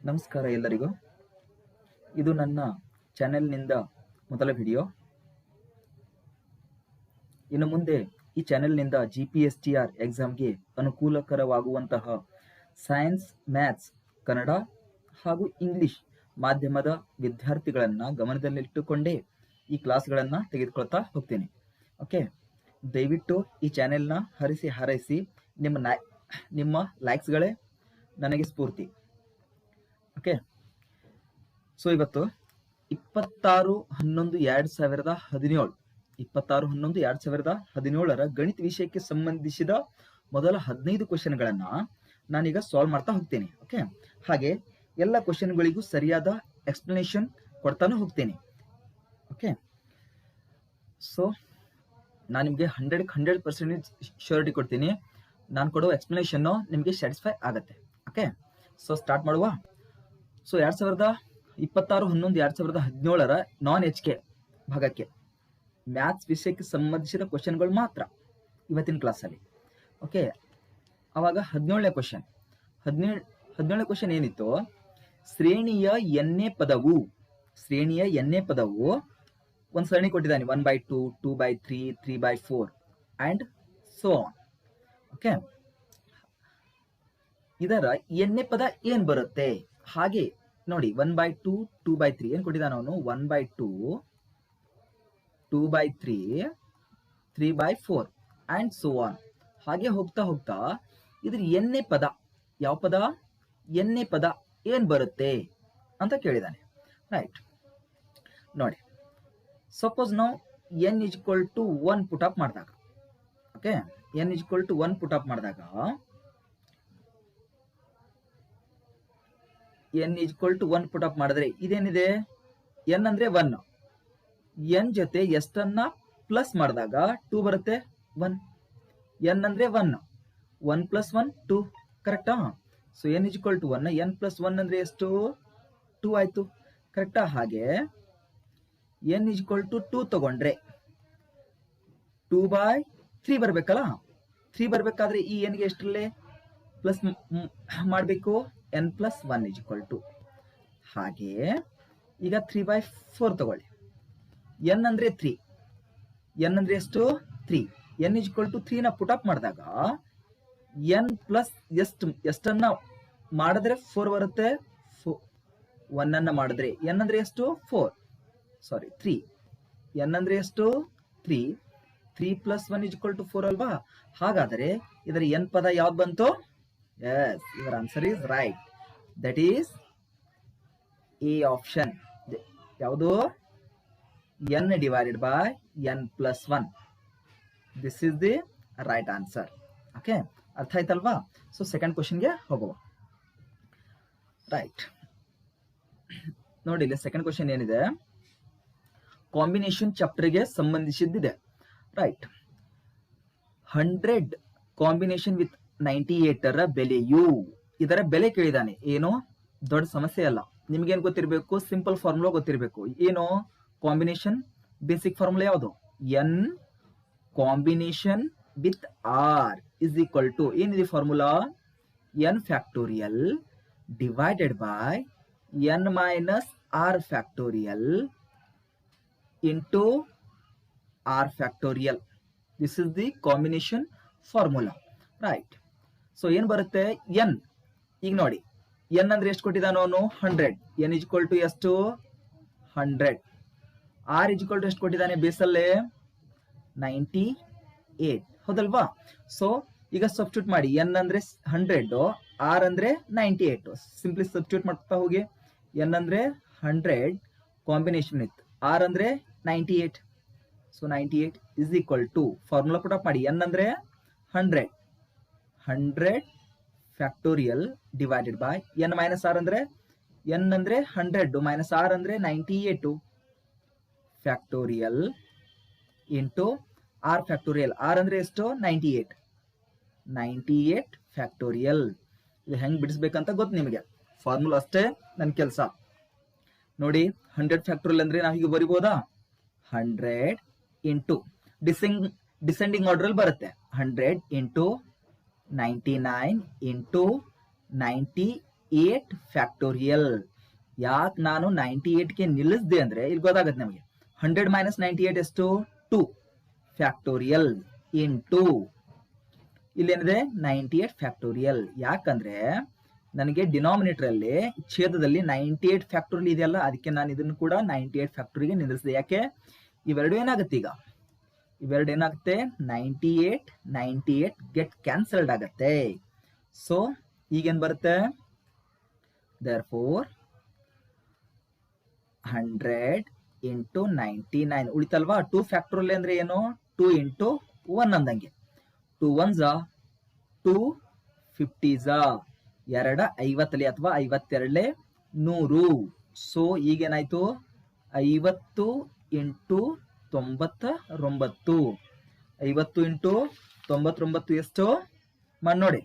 ನಮಸ್ಕಾರ ಎಲ್ಲರಿಗೂ. ಇದು ನನ್ನ ಚಾನೆಲ್ನಿಂದ ಮೊದಲ ವಿಡಿಯೋ. ಇನ್ನು ಮುಂದೆ ಈ ಚಾನೆಲ್ನಿಂದ GPSTR ಎಕ್ಸಾಮ್ಗೆ ಅನುಕೂಲಕರವಾಗುವಂತಹ ಸೈನ್ಸ್, ಮ್ಯಾಥ್ಸ್, ಕನ್ನಡ ಹಾಗೂ ಇಂಗ್ಲಿಷ್ ಮಾಧ್ಯಮದ ವಿದ್ಯಾರ್ಥಿಗಳನ್ನು ಗಮನದಲ್ಲಿಟ್ಟುಕೊಂಡೇ ಈ ಕ್ಲಾಸ್ಗಳನ್ನು ತೆಗೆದುಕೊಳ್ತಾ ಹೋಗ್ತೀನಿ. ಓಕೆ, ದಯವಿಟ್ಟು ಈ ಚಾನೆಲ್ನ ಹಾರೈಸಿ. ನಿಮ್ಮ ಲೈಕ್ಸ್ಗಳೇ ನನಗೆ ಸ್ಫೂರ್ತಿ. ಓಕೆ, ಸೊ ಇವತ್ತು 26/11/2017 ಗಣಿತ ವಿಷಯಕ್ಕೆ ಸಂಬಂಧಿಸಿದ ಮೊದಲ 15 ಕ್ವಶನ್ಗಳನ್ನ ನಾನೀಗ ಸಾಲ್ವ್ ಮಾಡ್ತಾ ಹೋಗ್ತೇನೆ. ಓಕೆ, ಹಾಗೆ ಎಲ್ಲ ಕ್ವಶನ್ಗಳಿಗೂ ಸರಿಯಾದ ಎಕ್ಸ್ಪ್ಲನೇಷನ್ ಕೊಡ್ತಾನು ಹೋಗ್ತೇನೆ. ಓಕೆ, ಸೊ ನಾನು ನಿಮಗೆ 100% ಶ್ಯೂರಿಟಿ ಕೊಡ್ತೀನಿ. ನಾನು ಕೊಡೋ ಎಕ್ಸ್ಪ್ಲನೇಷನ್ ನಿಮಗೆ ಸ್ಯಾಟಿಸ್ಫೈ ಆಗುತ್ತೆ. ಓಕೆ, ಸೊ ಸ್ಟಾರ್ಟ್ ಮಾಡುವ. ಸೊ 26/11/2017 ನಾನ್ HK ಭಾಗಕ್ಕೆ ಮ್ಯಾಥ್ಸ್ ವಿಷಯಕ್ಕೆ ಸಂಬಂಧಿಸಿದ ಕ್ವಶನ್ಗಳು ಮಾತ್ರ ಇವತ್ತಿನ ಕ್ಲಾಸಲ್ಲಿ. ಓಕೆ, ಅವಾಗ 17ನೇ ಕ್ವಶನ್ ಏನಿತ್ತು, ಶ್ರೇಣಿಯ ಎನ್ನೇ ಪದವು ಒಂದು ಸರಣಿ ಕೊಟ್ಟಿದ್ದಾನೆ, 1/2, 2/3, 3/4 ಅಂಡ್ ಸೋ ಆನ್. ಓಕೆ, ಇದರ ಎನ್ನೇ ಪದ ಏನ್ ಬರುತ್ತೆ? ಹಾಗೆ ನೋಡಿ, 1/2, 2/3 ಏನ್ ಕೊಟ್ಟಿದ್ದಾನ ಅವನು, 1/2, 2/3, 3/4 ಅಂಡ್ ಸೋ ಆನ್. ಹಾಗೆ ಹೋಗ್ತಾ ಇದ್ರ ಎನ್ನೇ ಪದ, ಯಾವ ಪದ? ಎನ್ನೇ ಪದ ಏನ್ ಬರುತ್ತೆ ಅಂತ ಕೇಳಿದಾನೆ. ರೈಟ್, ನೋಡಿ, ಸಪೋಸ್ ನಾವು n = 1 ಪುಟ್ ಅಪ್ ಮಾಡಿದಾಗ, ಓಕೆ, n = 1 ಪುಟ್ ಅಪ್ ಮಾಡಿದಾಗ n = 1 ಪುಟ್ ಅಪ್ ಮಾಡಿದ್ರೆ ಇದೇನಿದೆ, n ಅಂದ್ರೆ 1, n ಜೊತೆ ಎಷ್ಟನ್ನ ಪ್ಲಸ್ ಮಾಡಿದಾಗ 2 ಬರುತ್ತೆ, 1. n ಅಂದ್ರೆ 1, 1 + 1 2, ಕರೆಕ್ಟಾ? ಸೊ n = 1, n + 1 ಅಂದ್ರೆ ಎಷ್ಟು? 2 ಆಯ್ತು, ಕರೆಕ್ಟಾ? ಹಾಗೆ n = 2 ತಗೊಂಡ್ರೆ 2/3 ಬರ್ಬೇಕಲ್ಲ. 3 ಬರ್ಬೇಕಾದ್ರೆ ಈ n ಗೆ ಎಷ್ಟರಲ್ಲೇ ಪ್ಲಸ್ ಮಾಡಬೇಕು, n + 1 = 2. ಹಾಗೆ ಈಗ 3/4 ತಗೊಳ್ಳಿ. n ಅಂದ್ರೆ 3, n ಅಂದ್ರೆ ಎಷ್ಟು? 3. n = 3 ನ ಪುಟ್ ಅಪ್ ಮಾಡಿದಾಗ n ಪ್ಲಸ್ ಎಷ್ಟನ್ನ ಮಾಡಿದ್ರೆ 4 ಬರುತ್ತೆ, 1 ಅನ್ನ ಮಾಡಿದ್ರೆ n ಅಂದ್ರೆ ಎಷ್ಟು? 4, ಸಾರಿ 3. n ಅಂದ್ರೆ ಎಷ್ಟು? 3. 3 + 1 = 4 ಅಲ್ವಾ? ಹಾಗಾದರೆ ಇದರ n ಪದ ಯಾವ್ದು ಬಂತು? Yes, your answer is right. That is A option. ಯಾವುದು? n / n + 1. This is the right answer. Okay, ಅರ್ಥ ಆಯ್ತಲ್ವಾ? ಸೊ ಸೆಕೆಂಡ್ ಕ್ವಶನ್ಗೆ ಹೋಗುವ. ರೈಟ್, ನೋಡಿ, ಇಲ್ಲಿ ಸೆಕೆಂಡ್ ಕ್ವಶನ್ ಏನಿದೆ, ಕಾಂಬಿನೇಷನ್ ಚಾಪ್ಟರ್ಗೆ ಸಂಬಂಧಿಸಿದ್ದಿದೆ. ರೈಟ್, 100 ಕಾಂಬಿನೇಷನ್ ವಿತ್ 98 ಬೆಲೆಯು, ಇದರ ಬೆಲೆ ಕೇಳಿದಾನೆ. ಏನು ದೊಡ್ಡ ಸಮಸ್ಯೆ ಅಲ್ಲ, ನಿಮ್ಗೇನು ಗೊತ್ತಿರಬೇಕು? ಸಿಂಪಲ್ ಫಾರ್ಮುಲಾ ಗೊತ್ತಿರಬೇಕು. ಏನು ಕಾಂಬಿನೇಷನ್ ಬೇಸಿಕ್ ಫಾರ್ಮುಲಾ ಯಾವುದು? n ಕಾಂಬಿನೇಷನ್ ವಿತ್ r = ಏನಿದೆ formula? n factorial divided by n - r factorial into r factorial. This is the combination formula. Right, so ಏನು ಬರುತ್ತೆ? n. ಈಗ ನೋಡಿ, n ಅಂದ್ರೆ ಎಷ್ಟು ಕೊಟ್ಟಿದ್ದಾನೋ ಅವನು? 100. n = ಎಷ್ಟು? 100. r = ಎಷ್ಟು ಕೊಟ್ಟಿದ್ದಾನೆ ಬೇಸಲ್ಲೇ? 98. ಹೌದಲ್ವಾ? ಸೊ ಈಗ ಸಬ್ಸ್ಟಿಟ್ಯೂಟ್ ಮಾಡಿ. n ಅಂದ್ರೆ 100, r ಅಂದ್ರೆ 98. ಸಿಂಪ್ಲಿ ಸಬ್ಸ್ಟಿಟ್ಯೂಟ್ ಮಾಡ್ತಾ ಹೋಗಿ. n ಅಂದ್ರೆ 100 ಕಾಂಬಿನೇಷನ್ ವಿತ್, r ಅಂದ್ರೆ 98. ಸೊ 98 = ಫಾರ್ಮುಲಾ ಪುಟ್ ಅಪ್ ಮಾಡಿ. n ಅಂದ್ರೆ 100 factorial divided by n - r ಅಂದ್ರೆ n ಅಂದ್ರೆ 100 - r ಅಂದ್ರೆ 98 factorial into r factorial. r ಅಂದ್ರೆ ಎಷ್ಟು? 98 ಫ್ಯಾಕ್ಟೋರಿಯಲ್. ಇದು ಹೆಂಗ್ ಬಿಡಿಸ್ಬೇಕಂತ ಗೊತ್ತು ನಿಮಗೆ, ಫಾರ್ಮುಲಾ ಅಷ್ಟೇ ನನ್ನ ಕೆಲಸ. ನೋಡಿ, 100 ಫ್ಯಾಕ್ಟೋರಿಯಲ್ ಅಂದ್ರೆ ನಾವು ಹೀಗೆ ಬರಿಬೋದಾ? 100 ಇಂಟು ಡಿಸೆಂಡಿಂಗ್ ಆರ್ಡರ್ ಅಲ್ಲಿ ಬರುತ್ತೆ. 100 ಇಂಟು 99 ಇಂಟು 98 ಏಟ್ ಫ್ಯಾಕ್ಟೋರಿಯಲ್. ಯಾಕೆ ನಾನು 98ಗೆ ನಿಲ್ಲಿಸಿದೆ ಅಂದ್ರೆ ಇಲ್ಲಿ ಗೊತ್ತಾಗುತ್ತೆ ನಮಗೆ. 100 ಮೈನಸ್ 98 ಎಷ್ಟು? 2 ಫ್ಯಾಕ್ಟೋರಿಯಲ್ ಇಂಟು ಇಲ್ಲೇನಿದೆ 98 ಫ್ಯಾಕ್ಟೋರಿಯಲ್. ಯಾಕಂದ್ರೆ ನನಗೆ ಡಿನಾಮಿನೇಟರ್ ಅಲ್ಲಿ ಛೇದದಲ್ಲಿ 98 ಫ್ಯಾಕ್ಟೋರಿಯಲ್ ಇದೆಯಲ್ಲ, ಅದಕ್ಕೆ ನಾನು ಇದನ್ನು ಕೂಡ 98 ಫ್ಯಾಕ್ಟೋರಿಗೆ ನಿಲ್ಲಿಸಿದೆ. ಯಾಕೆ? ಇವೆರಡು ಏನಾಗುತ್ತೆ ಈಗ? ಇವೆರಡು ಏನಾಗುತ್ತೆ? 98 ಗೆಟ್ ಕ್ಯಾನ್ಸಲ್ಡ್ ಆಗುತ್ತೆ. ಸೊ ಈಗೇನ್ ಬರುತ್ತೆ? therefore 100 into 99 ಉಳಿತಲ್ವಾ? 2 ಫ್ಯಾಕ್ಟೋರಿಯಲ್ ಅಂದ್ರೆ ಏನು? 2 ಇಂಟು 1 ಅಂದಂಗೆ. 2 1s 2 50s 2 50 ಅಥವಾ 52 100. ಸೊ ಈಗೇನಾಯ್ತು? 50 ಇಂಟು 99. 50 ಇಂಟು 99 ಎಷ್ಟು? ಮಾಡಿ ನೋಡಿ.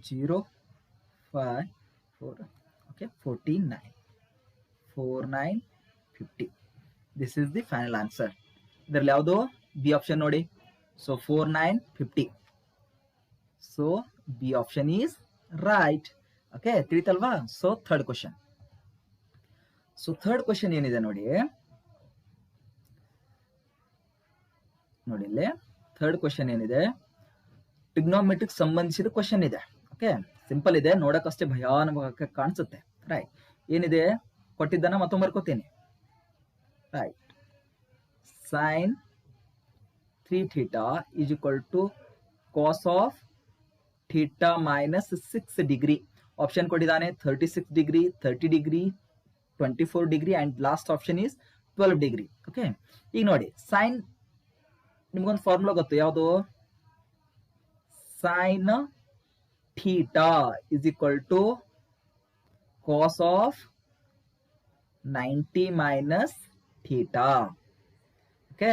0 5 4 okay 49 50. This is the final answer. ಇದರಲ್ಲಿ ಯಾವುದು? ಬಿ ಆಪ್ಷನ್ ನೋಡಿ. So 4950. So B option is right. Okay, ತಿಳಿತಲ್ವಾ? So third question. So third question ಏನಿದೆ ನೋಡಿ. ನೋಡಿ ಇಲ್ಲಿ ಥರ್ಡ್ ಕ್ವಶನ್ ಏನಿದೆ, ಟ್ರಿಗ್ನೋಮೆಟ್ರಿಕ್ ಸಂಬಂಧಿಸಿದ ಕ್ವಶನ್ ಇದೆ. ಓಕೆ, ಸಿಂಪಲ್ ಇದೆ, ನೋಡಕ್ಕಷ್ಟೇ ಭಯಾನಕ ಕಾಣಿಸುತ್ತೆ. ರೈಟ್, ಏನಿದೆ ಕೊಟ್ಟಿದ್ದನ್ನ ಮತ್ತೊಮ್ಮೆ ಬರ್ಕೋತೀನಿ. Right, sin 3 theta is equal to cos of theta minus 6 degree. Option ಕೊಟ್ಟಿದ್ದಾನೆ 36 degree, 30 degree, 24 degree and last option is 12 degree. Okay, ಈಗ ನೋಡಿ ಸೈನ್, ನಿಮ್ಗೊಂದು ಫಾರ್ಮುಲಾ ಗೊತ್ತು, ಯಾವುದು? sin theta is equal to cos of 90 minus theta. Okay,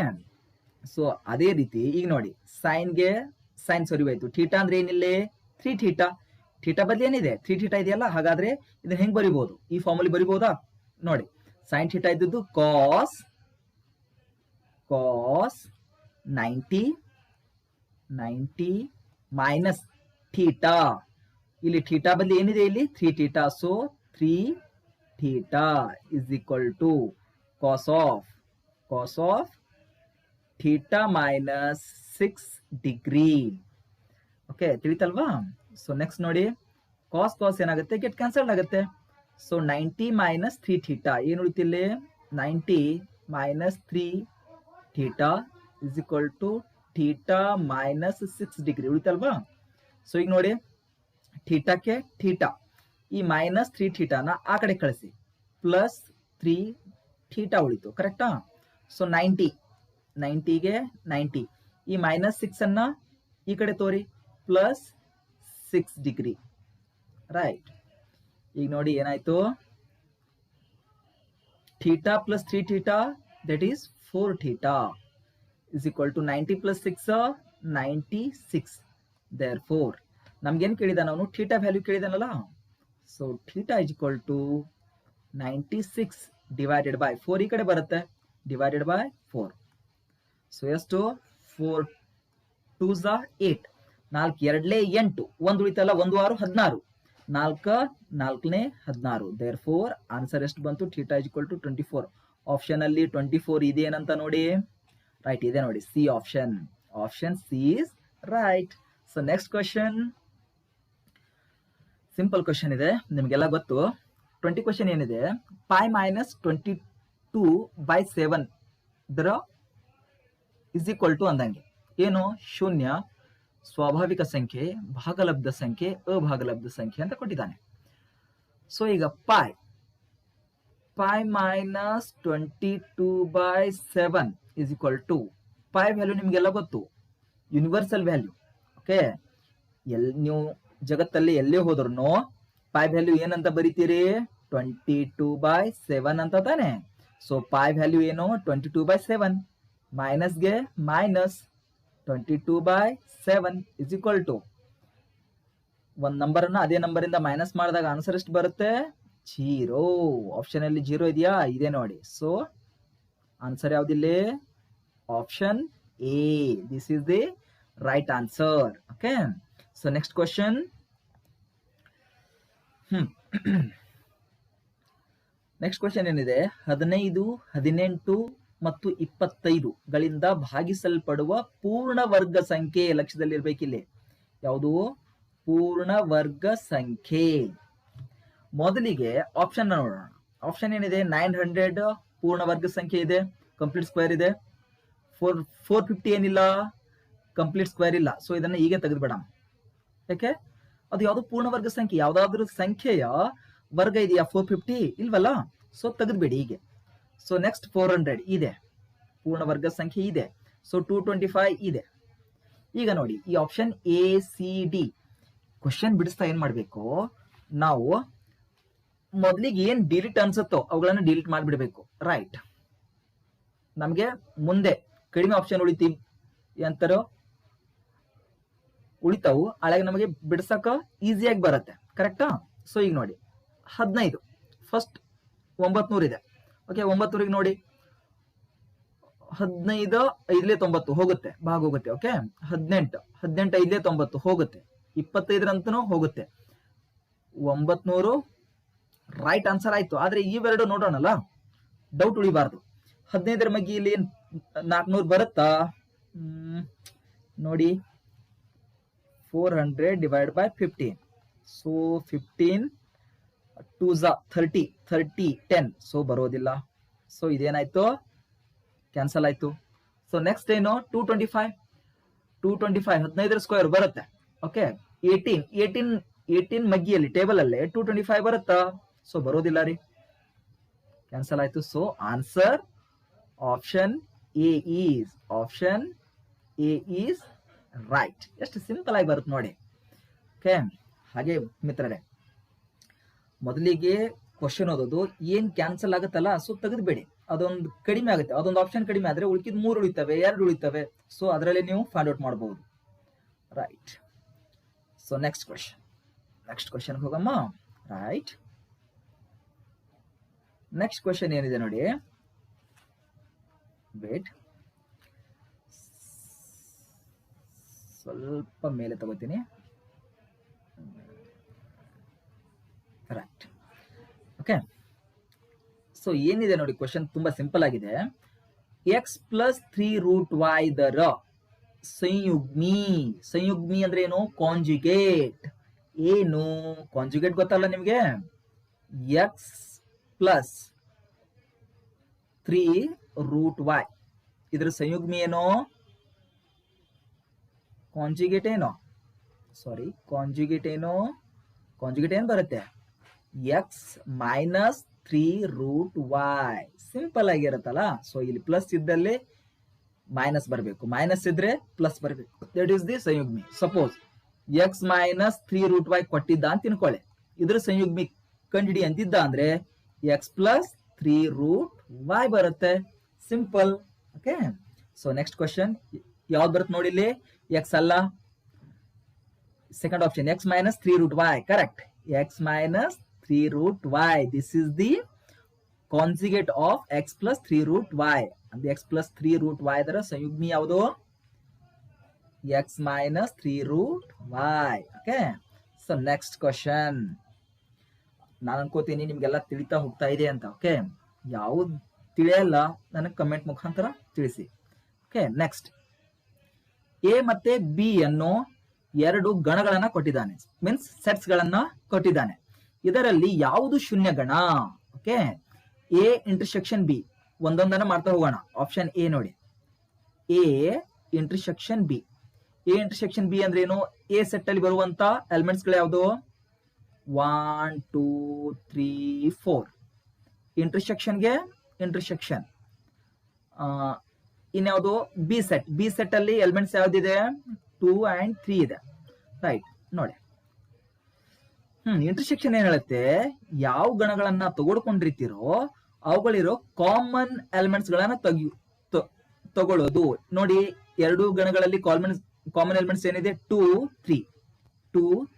so ಅದೇ ರೀತಿ ಈಗ ನೋಡಿ ಸೈನ್ಗೆ ಸೈನ್ ಸರಿ ಹೋಯ್ತು. ಥೀಟಾ ಅಂದ್ರೆ ಏನಿಲ್ಲ? 3 ಥೀಟಾ. ಥೀಟಾ ಬದಲು ಏನಿದೆ? 3 ಥೀಟಾ ಇದೆಯಲ್ಲ. ಹಾಗಾದ್ರೆ ಇದನ್ನ ಹೆಂಗ್ ಬರಿಬಹುದು? ಈ ಫಾರ್ಮುಲಿ ಬರಿಬಹುದಾ? ನೋಡಿ, ಸೈನ್ ಥೀಟಾ ಇದ್ದದ್ದು ಕಾಸ್ 90 ಮೈನಸ್ ಥೀಟಾ. ಇಲ್ಲಿ ಥೀಟಾ ಬದಲು ಏನಿದೆ? ಇಲ್ಲಿ 3 theta. So 3 theta is equal to cos of theta minus 6 degree. Okay, ತಿಳಿತಲ್ವಾ? ಸೊ ನೆಕ್ಸ್ಟ್ ನೋಡಿ, ಕಾಸ್ ಏನಾಗುತ್ತೆ? ಗೆಟ್ ಕ್ಯಾನ್ಸಲ್ ಆಗುತ್ತೆ. ಸೊ 90 ಮೈನಸ್ 3 ಥೀಟಾ ಏನು ಉಳಿತಿಲ್ಲಿ? 90 minus 3 theta is equal to theta minus 6 degree ಉಳಿತಲ್ವಾ? ಸೊ ಈಗ ನೋಡಿ, ಥೀಟಾಕ್ಕೆ ಥೀಟಾ, ಈ ಮೈನಸ್ 3 ಥೀಟಾನ ಆ ಕಡೆ ಕಳಿಸಿ, ಪ್ಲಸ್ 3 ಥೀಟಾ ಉಳಿತು. ಕರೆಕ್ಟಾ? ಸೊ 90ಗೆ 90, ಈ ಮೈನಸ್ 6 ಅನ್ನ ಈ ಕಡೆ ತೋರಿ, ಪ್ಲಸ್ 6 ಡಿಗ್ರಿ. ರೈಟ್, ಈಗ ನೋಡಿ ಏನಾಯ್ತು? Theta plus 3 theta that is 4 theta is equal to 90 plus 6 96. therefore ನಮ್ಗೇನು ಕೇಳಿದಾನ ಅವನು? ಥೀಟಾ ವ್ಯಾಲ್ಯೂ ಕೇಳಿದಾನಲ್ಲ. So theta is equal to 96 divided by 4 ಈ ಕಡೆ ಬರುತ್ತೆ, divided by 4. ಸೊ ಎಷ್ಟು? 4 2s 8, 4 2 8, 1 ಉಳಿತಲ್ಲ, 1 6 16, 4 4 16. therefore ಆನ್ಸರ್ ಎಷ್ಟು ಬಂತು? Theta is equal to 24. Option ಅಲ್ಲಿ 24 ಇದೆ ಏನಂತ ನೋಡಿ. ರೈಟ್ ಇದೆ ನೋಡಿ, C option. Option C is right. So next question, simple question ಇದೆ, ನಿಮಗೆಲ್ಲ ಗೊತ್ತು. 20 ಕ್ವಶನ್ ಏನಿದೆ, ಪೈ ಮೈನಸ್ 22/7 ಇದರ ಇಸ್ ಈಕ್ವಲ್ ಟು ಅಂದಂಗೆ ಏನು? ಶೂನ್ಯ, ಸ್ವಾಭಾವಿಕ ಸಂಖ್ಯೆ, ಭಾಗಲಬ್ಧ ಸಂಖ್ಯೆ, ಅಭಾಗಲಬ್ಧ ಸಂಖ್ಯೆ ಅಂತ ಕೊಟ್ಟಿದ್ದಾನೆ. ಸೊ ಈಗ pi minus 22/7 is equal to pi value ನಿಮ್ಗೆಲ್ಲ ಗೊತ್ತು, ಯೂನಿವರ್ಸಲ್ ವ್ಯಾಲ್ಯೂ. ಓಕೆ, ನೀವು ಜಗತ್ತಲ್ಲಿ ಎಲ್ಲೇ ಹೋದ್ರು ಪೈ ವ್ಯಾಲ್ಯೂ ಏನಂತ ಬರೀತೀರಿ? 22/7 ಅಂತ ತಾನೆ. ಸೊ ಪೈ ವ್ಯಾಲ್ಯೂ ಏನು? 22/7. ಮೈನಸ್ಗೆ ಮೈನಸ್ 22/7 is equal to ಒಂದ್ ನಂಬರ್ ಅನ್ನ ಅದೇ ನಂಬರ್ ಇಂದ ಮೈನಸ್ ಮಾಡಿದಾಗ ಆನ್ಸರ್ ಎಷ್ಟು ಬರುತ್ತೆ? 0. ಆಪ್ಷನ್ ಅಲ್ಲಿ 0 ಇದೆಯಾ? ಇದೆ ನೋಡಿ. ಸೊ ಆನ್ಸರ್ ಯಾವ್ದಿಲ್ಲಿ? Option A. This is the right answer. Okay, so next question. Next question ಏನಿದೆ, 15, 18 ಮತ್ತು 25 ಗಳಿಂದ ಭಾಗಿಸಲ್ಪಡುವ ಪೂರ್ಣ ವರ್ಗ ಸಂಖ್ಯೆ ಲಕ್ಷ್ಯದಲ್ಲಿರ್ಬೇಕಿಲ್ಲಿ. ಯಾವುದು? ಪೂರ್ಣ ವರ್ಗ ಸಂಖ್ಯೆ. ಮೊದಲಿಗೆ ಆಪ್ಷನ್ ನೋಡೋಣ. ಆಪ್ಷನ್ ಏನಿದೆ? 900 ಪೂರ್ಣ ವರ್ಗ ಸಂಖ್ಯೆ ಇದೆ, ಕಂಪ್ಲೀಟ್ ಸ್ಕ್ವೇರ್ ಇದೆ. 450 ಏನಿಲ್ಲ, ಕಂಪ್ಲೀಟ್ ಸ್ಕ್ವೇರ್ ಇಲ್ಲ. ಸೊ ಇದನ್ನ ಹೀಗೆ ತೆಗೆದುಬೇಡ. ಯಾಕೆ? ಅದು ಯಾವುದು ಪೂರ್ಣ ವರ್ಗ ಸಂಖ್ಯೆ. ಯಾವ್ದಾದ್ರು ಸಂಖ್ಯೆಯ ವರ್ಗ ಇದೆಯಾ 450? ಇಲ್ವಲ್ಲ. ಸೊ ತೆಗೆದ್ಬೇಡಿ ಹೀಗೆ. ಸೊ ನೆಕ್ಸ್ಟ್ 400 ಇದೆ, ಪೂರ್ಣ ವರ್ಗ ಸಂಖ್ಯೆ ಇದೆ. ಸೊ 225 ಇದೆ. ಈಗ ನೋಡಿ ಈ option A C D question ಬಿಡಿಸ್ತಾ ಏನ್ ಮಾಡ್ಬೇಕು ನಾವು, ಮೊದಲಿಗೆ ಏನ್ ಡಿಲೀಟ್ ಅನ್ಸುತ್ತೋ ಅವುಗಳನ್ನ ಡಿಲೀಟ್ ಮಾಡಿಬಿಡ್ಬೇಕು. ರೈಟ್. ನಮ್ಗೆ ಮುಂದೆ ಕಡಿಮೆ ಆಪ್ಷನ್ ಎಂತಾರೋ ಉಳಿತಾವು, ಹಳೆಗೆ ನಮಗೆ ಬಿಡ್ಸಕ ಈಸಿಯಾಗಿ ಬರುತ್ತೆ. ಕರೆಕ್ಟಾ? ಸೊ ಈಗ ನೋಡಿ 15 ಫಸ್ಟ್ 900 ಇದೆ. ಓಕೆ, 900ಗೆ ನೋಡಿ 15 5 90 ಹೋಗುತ್ತೆ, ಭಾಗ ಹೋಗುತ್ತೆ. ಓಕೆ, 18 5 90 ಹೋಗುತ್ತೆ, 25 ಹೋಗುತ್ತೆ. 900 ರೈಟ್ ಆನ್ಸರ್ ಆಯ್ತು. ಆದ್ರೆ ಇವೆರಡು ನೋಡೋಣಲ್ಲ, ಡೌಟ್ ಉಳಿಬಾರ್ದು. 15ರ ಮಗ್ಗಿ ಇಲ್ಲಿ 400 ಬರುತ್ತಾ ನೋಡಿ. 400 divided by 15. So 15 2s 30 30 10. So ಬರೋದಿಲ್ಲ. ಸೊ ಇದೇನಾಯ್ತು? ಕ್ಯಾನ್ಸಲ್ ಆಯ್ತು. ಸೊ ನೆಕ್ಸ್ಟ್ ಏನು? 225 15ರ ಸ್ಕ್ವೇರ್ ಬರುತ್ತೆ. ಓಕೆ, 18 ಮಗ್ಗಿಯಲ್ಲಿ ಟೇಬಲ್ ಅಲ್ಲೇ 225 ಬರುತ್ತಾ? ಸೊ ಬರೋದಿಲ್ಲ ರೀ, ಕ್ಯಾನ್ಸಲ್ ಆಯ್ತು. So answer option A is right. ಎಷ್ಟು ಸಿಂಪಲ್ ಆಗಿ ಬರುತ್ತೆ ನೋಡಿ. ಓಕೆ, ಹಾಗೆ ಮಿತ್ರರೇ, ಮೊದಲಿಗೆ ಕ್ವಶನ್ ಓದೋದು ಏನ್ ಕ್ಯಾನ್ಸಲ್ ಆಗುತ್ತಲ್ಲ, ಸೊ ತೆಗೆದ್ಬೇಡಿ. ಅದೊಂದು ಕಡಿಮೆ ಆಗುತ್ತೆ, ಅದೊಂದು ಆಪ್ಷನ್ ಕಡಿಮೆ ಆದ್ರೆ ಉಳಿಕಿದ 3 ಉಳಿತವೆ, 2 ಉಳಿತವೆ. ಸೊ ಅದರಲ್ಲಿ ನೀವು ಫೈಂಡ್ ಔಟ್ ಮಾಡಬಹುದು. ರೈಟ್. ಸೊ ನೆಕ್ಸ್ಟ್ ಕ್ವಶನ್ ಹೋಗಮ್ಮ. ರೈಟ್. ನೆಕ್ಸ್ಟ್ ಕ್ವಶನ್ ಏನಿದೆ ನೋಡಿ, ವೇಟ್, ಸ್ವಲ್ಪ ಮೇಲೆ ತಗೋತೀನಿ. ರೈಟ್. ಓಕೆ, ಸೊ ಏನಿದೆ ನೋಡಿ, ಕ್ವಶನ್ ತುಂಬಾ ಸಿಂಪಲ್ ಆಗಿದೆ. x + 3√y ದರ ಸಂಯುಗ್ಮಿ ಅಂದ್ರೆ ಏನು? ಕಾಂಜುಗೇಟ್. ಏನು ಕಾಂಜುಗೇಟ್ ಗೊತ್ತಲ್ಲ ನಿಮ್ಗೆ? x + 3√y ಇದ್ರ ಸಂಯುಗ್ಮಿ ಏನೋ? ಕಾಂಜುಗೇಟ್ ಏನೋ? ಸಾರಿ, ಕಾಂಜುಗೇಟ್ ಏನ್ ಬರುತ್ತೆ? x - 3√y. ಸಿಂಪಲ್ ಆಗಿರುತ್ತಲ್ಲ. ಸೊ ಇಲ್ಲಿ ಪ್ಲಸ್ ಇದ್ದಲ್ಲಿ ಮೈನಸ್ ಬರಬೇಕು, ಮೈನಸ್ ಇದ್ರೆ ಪ್ಲಸ್ ಬರಬೇಕು. ದಟ್ ಈಸ್ ದಿ ಸಂಯುಗ್ಮಿ. ಸಪೋಸ್ x - 3√y ಕೊಟ್ಟಿದ್ದ ಅಂತ ತಿನ್ಕೊಳ್ಳಿ, ಇದ್ರ ಸಂಯುಗ್ಮಿ ಕಂಡಿಡಿ ಅಂತಿದ್ದ ಅಂದ್ರೆ x + 3√y ಬರುತ್ತೆ. Simple. Okay, so next question ಯಾವ್ದು ಬರುತ್ತೆ ನೋಡಿ ಇಲ್ಲಿ? x ಅಲ್ಲ, second option x - 3√y. Correct, x - 3√y. This is the conjugate of x + 3√y. ಅಂದ್ರೆ x + 3√y ದರ ಸಂಯುಗ್ಮಿ ಯಾವುದು? x - 3√y. Okay, so next question. ನಾನು ಅನ್ಕೋತೀನಿ ನಿಮ್ಗೆಲ್ಲ ತಿಳಿತಾ ಹೋಗ್ತಾ ಇದೆ ಅಂತ. ಓಕೆ, ಯಾವ್ದು ತಿಳಿಯಲ್ಲ ನನಗೆ ಕಮೆಂಟ್ ಮುಖಾಂತರ ತಿಳಿಸಿ. Okay, next. ಎ ಮತ್ತೆ ಬಿ ಅನ್ನು 2 ಗಣಗಳನ್ನ ಕೊಟ್ಟಿದ್ದಾನೆ, ಮೀನ್ಸ್ ಸೆಟ್ಸ್ ಗಳನ್ನ ಕೊಟ್ಟಿದ್ದಾನೆ. ಇದರಲ್ಲಿ ಯಾವುದು ಶೂನ್ಯ ಗಣ? Okay, A intersection B. ಒಂದೊಂದನ್ನ ಮಾಡ್ತಾ ಹೋಗೋಣ. ಆಪ್ಷನ್ ಎ ನೋಡಿ, A intersection B. A intersection B ಅಂದ್ರೆ ಏನು? ಎ ಸೆಟ್ ಅಲ್ಲಿ ಬರುವಂತ ಎಲಿಮೆಂಟ್ಸ್ ಗಳು ಯಾವುದು? 1 2 3 4. ಇಂಟರ್ಸೆಕ್ಷನ್ಗೆ ಇಂಟರ್ಸೆಕ್ಷನ್. ಇನ್ಯಾವುದು? ಬಿ ಸೆಟ್ ಅಲ್ಲಿ ಎಲಿಮೆಂಟ್ಸ್ ಯಾವ್ದಿದೆ? 2 and 3 ಇದೆ. ರೈಟ್. ನೋಡಿ, ಇಂಟರ್ಸೆಕ್ಷನ್ ಏನ್ ಹೇಳುತ್ತೆ? ಯಾವ ಗಣಗಳನ್ನ ತಗೊಳ್ಕೊಂಡಿರ್ತೀರೋ ಅವುಗಳಿರೋ ಕಾಮನ್ ಎಲಿಮೆಂಟ್ಸ್ ಗಳನ್ನ ತಗೊಳ್ಳೋದು. ನೋಡಿ, 2 ಗಣಗಳಲ್ಲಿ ಕಾಮನ್ ಎಲಿಮೆಂಟ್ಸ್ ಏನಿದೆ? 2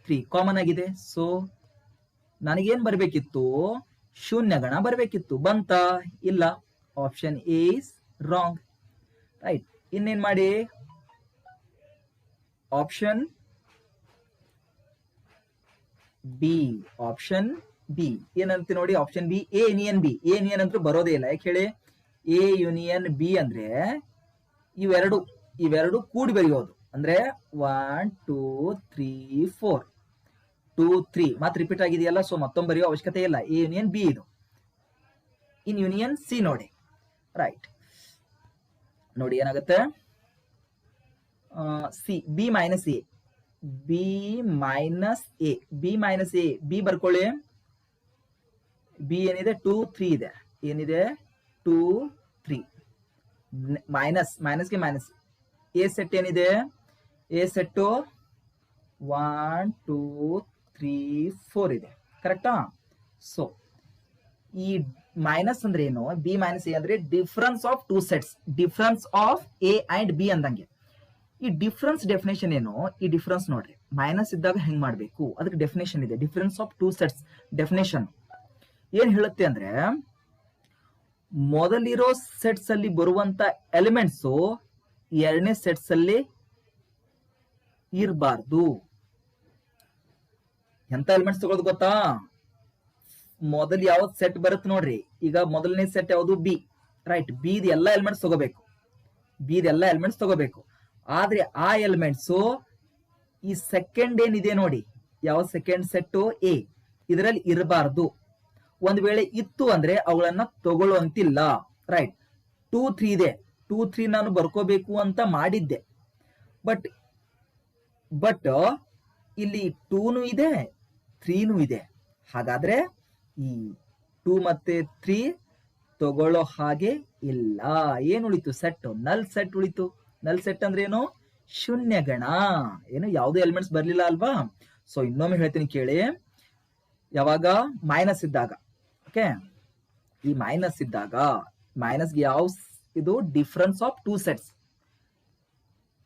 3 ಕಾಮನ್ ಆಗಿದೆ. ಸೊ ನನಗೇನ್ ಬರ್ಬೇಕಿತ್ತು? ಶೂನ್ಯ ಗಣ ಬರ್ಬೇಕಿತ್ತು. ಬಂತ? ಇಲ್ಲ. Option A is wrong. Right. ಇನ್ನೇನ್ ಮಾಡಿ? ಆಪ್ಷನ್ ಬಿ, ಆಪ್ಷನ್ ಬಿ ಏನಂತ ನೋಡಿ, option B A union B. A union ಅಂತೂ ಬರೋದೇ ಇಲ್ಲ. ಯಾಕೆ ಹೇಳಿ, ಎ ಯೂನಿಯನ್ ಬಿ ಅಂದ್ರೆ ಇವೆರಡು ಕೂಡಿ ಬರೆಯೋದು. ಅಂದ್ರೆ 1 2 3 4 2 3 ಮತ್ತೆ ರಿಪೀಟ್ ಆಗಿದೆಯಲ್ಲ, ಸೊ ಮತ್ತೊಮ್ಮೆ ಬರೆಯೋ ಅವಶ್ಯಕತೆ ಇಲ್ಲ. ಎ ಯೂನಿಯನ್ ಬಿ ಇದು. ಇನ್ ಯೂನಿಯನ್ ಸಿ ನೋಡಿ, ರೈಟ್. ನೋಡಿ ಏನಾಗುತ್ತೆ, C B minus A, B minus A, B minus A, B ಬರ್ಕೊಳ್ಳಿ. ಬಿ ಏನಿದೆ 2 3 ಇದೆ, ಏನಿದೆ 2 3 ಮೈನಸ್ಗೆ ಮೈನಸ್. ಎ ಸೆಟ್ ಏನಿದೆ, ಎ ಸೆಟ್ಟು 1 2 3 4 ಇದೆ, ಕರೆಕ್ಟಾ? ಸೊ ಈ ಮೈನಸ್ ಅಂದ್ರೆ ಏನು, ಬಿ ಮೈನಸ್ ಎ ಅಂದ್ರೆ difference of two sets, difference of A and B ಅಂದಂಗೆ. ಈ ಡಿಫರೆನ್ಸ್ ಡೆಫಿನೇಷನ್ ಏನು, ಈ ಡಿಫರೆನ್ಸ್ ನೋಡ್ರಿ, ಮೈನಸ್ ಇದ್ದಾಗ ಹೆಂಗ್ ಮಾಡ್ಬೇಕು ಅದಕ್ಕೆ ಡೆಫಿನೇಷನ್ ಇದೆ. Difference of two sets definition ಏನ್ ಹೇಳುತ್ತೆ ಅಂದ್ರೆ, ಮೊದಲಿರೋ ಸೆಟ್ಸ್ ಅಲ್ಲಿ ಬರುವಂತ ಎಲಿಮೆಂಟ್ಸ್ ಎರಡನೇ ಸೆಟ್ಸ್ ಅಲ್ಲಿ ಇರಬಾರ್ದು. ಎಂತ ಎಲಿಮೆಂಟ್ಸ್ ತಗೊಳ್ಳೋದು ಗೊತ್ತಾ, ಮೊದಲು ಯಾವ್ದು ಸೆಟ್ ಬರುತ್ತೆ ನೋಡ್ರಿ, ಈಗ ಮೊದಲನೇ ಸೆಟ್ ಯಾವುದು ಬಿ, ರೈಟ್. ಬಿದ್ ಎಲ್ಲ ಎಲಿಮೆಂಟ್ಸ್ ತಗೋಬೇಕು. ಆದ್ರೆ ಆ ಎಲಿಮೆಂಟ್ಸ್ ಈ ಸೆಕೆಂಡ್ ಏನಿದೆ ನೋಡಿ, ಯಾವ ಸೆಕೆಂಡ್ ಸೆಟ್ ಎ, ಇದರಲ್ಲಿ ಇರಬಾರ್ದು. ಒಂದ್ ವೇಳೆ ಇತ್ತು ಅಂದ್ರೆ ಅವುಗಳನ್ನ ತಗೊಳ್ಳುವಂತಿಲ್ಲ, ರೈಟ್. 2 3 ಇದೆ, 2 3 ನಾನು ಬರ್ಕೋಬೇಕು ಅಂತ ಮಾಡಿದ್ದೆ, ಬಟ್ ಇಲ್ಲಿ 2 ಇದೆ 3 ಇದೆ. ಹಾಗಾದ್ರೆ ಈ 2 ಮತ್ತೆ 3 ತಗೊಳ್ಳೋ ಹಾಗೆ ಇಲ್ಲ. ಏನ್ ಉಳಿತು, ಸೆಟ್, ನಲ್ ಸೆಟ್ ಉಳಿತು. ನಲ್ ಸೆಟ್ ಅಂದ್ರೆ ಏನು, ಶೂನ್ಯ ಗಣ. ಏನು, ಯಾವುದೇ ಎಲಿಮೆಂಟ್ಸ್ ಬರ್ಲಿಲ್ಲ ಅಲ್ವಾ. ಸೊ ಇನ್ನೊಮ್ಮೆ ಹೇಳ್ತೀನಿ ಕೇಳಿ, ಯಾವಾಗ ಮೈನಸ್ ಇದ್ದಾಗ, ಓಕೆ, ಈ ಮೈನಸ್ ಇದ್ದಾಗ, ಮೈನಸ್ಗೆ ಯಾವ ಇದು ಡಿಫರೆನ್ಸ್ ಆಫ್ ಟೂ ಸೆಟ್ಸ್.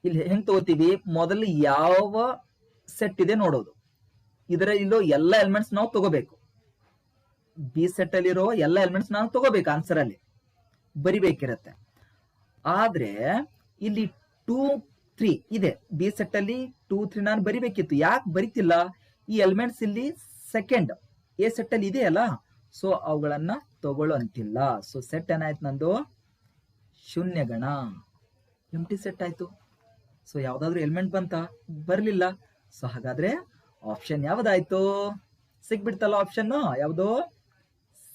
ಇಲ್ಲಿ ಹೆಂಗ್ ತಗೋತೀವಿ, ಮೊದಲು ಯಾವ ಸೆಟ್ ಇದೆ ನೋಡೋದು, ಇದರಲ್ಲಿರೋ ಎಲ್ಲ ಎಲಿಮೆಂಟ್ಸ್ ನಾವು ತಗೋಬೇಕು. ಬಿ ಸೆಟ್ ಅಲ್ಲಿರೋ ಎಲ್ಲ ಎಲಿಮೆಂಟ್ಸ್ ನಾವು ತಗೋಬೇಕು, ಆನ್ಸರ್ ಅಲ್ಲಿ ಬರಿಬೇಕಿರತ್ತೆ. ಆದ್ರೆ ಇಲ್ಲಿ 2 3 ಇದೆ, ಬಿ ಸೆಟ್ ಅಲ್ಲಿ 2 3 ನಾನು ಬರಿಬೇಕಿತ್ತು. ಯಾಕೆ ಬರಿತಿಲ್ಲ, ಈ ಎಲಿಮೆಂಟ್ಸ್ ಇಲ್ಲಿ ಸೆಕೆಂಡ್ ಎ ಸೆಟ್ ಅಲ್ಲಿ ಇದೆಯಲ್ಲ, ಸೊ ಅವುಗಳನ್ನ ತಗೊಳ್ಳೋಂತಿಲ್ಲ. ಸೊ ಸೆಟ್ ಏನಾಯ್ತು ನಂದು, ಶೂನ್ಯ ಗಣ, ಎಂಟಿ ಸೆಟ್ ಆಯ್ತು. ಸೊ ಯಾವ್ದಾದ್ರು ಎಲಿಮೆಂಟ್ ಬಂತ, ಬರ್ಲಿಲ್ಲ. ಸೊ ಹಾಗಾದ್ರೆ ಆಪ್ಷನ್ ಯಾವ್ದಾಯ್ತು, ಸಿಗ್ಬಿಡ್ತಲ್ಲ ಆಪ್ಷನ್ ಯಾವ್ದು,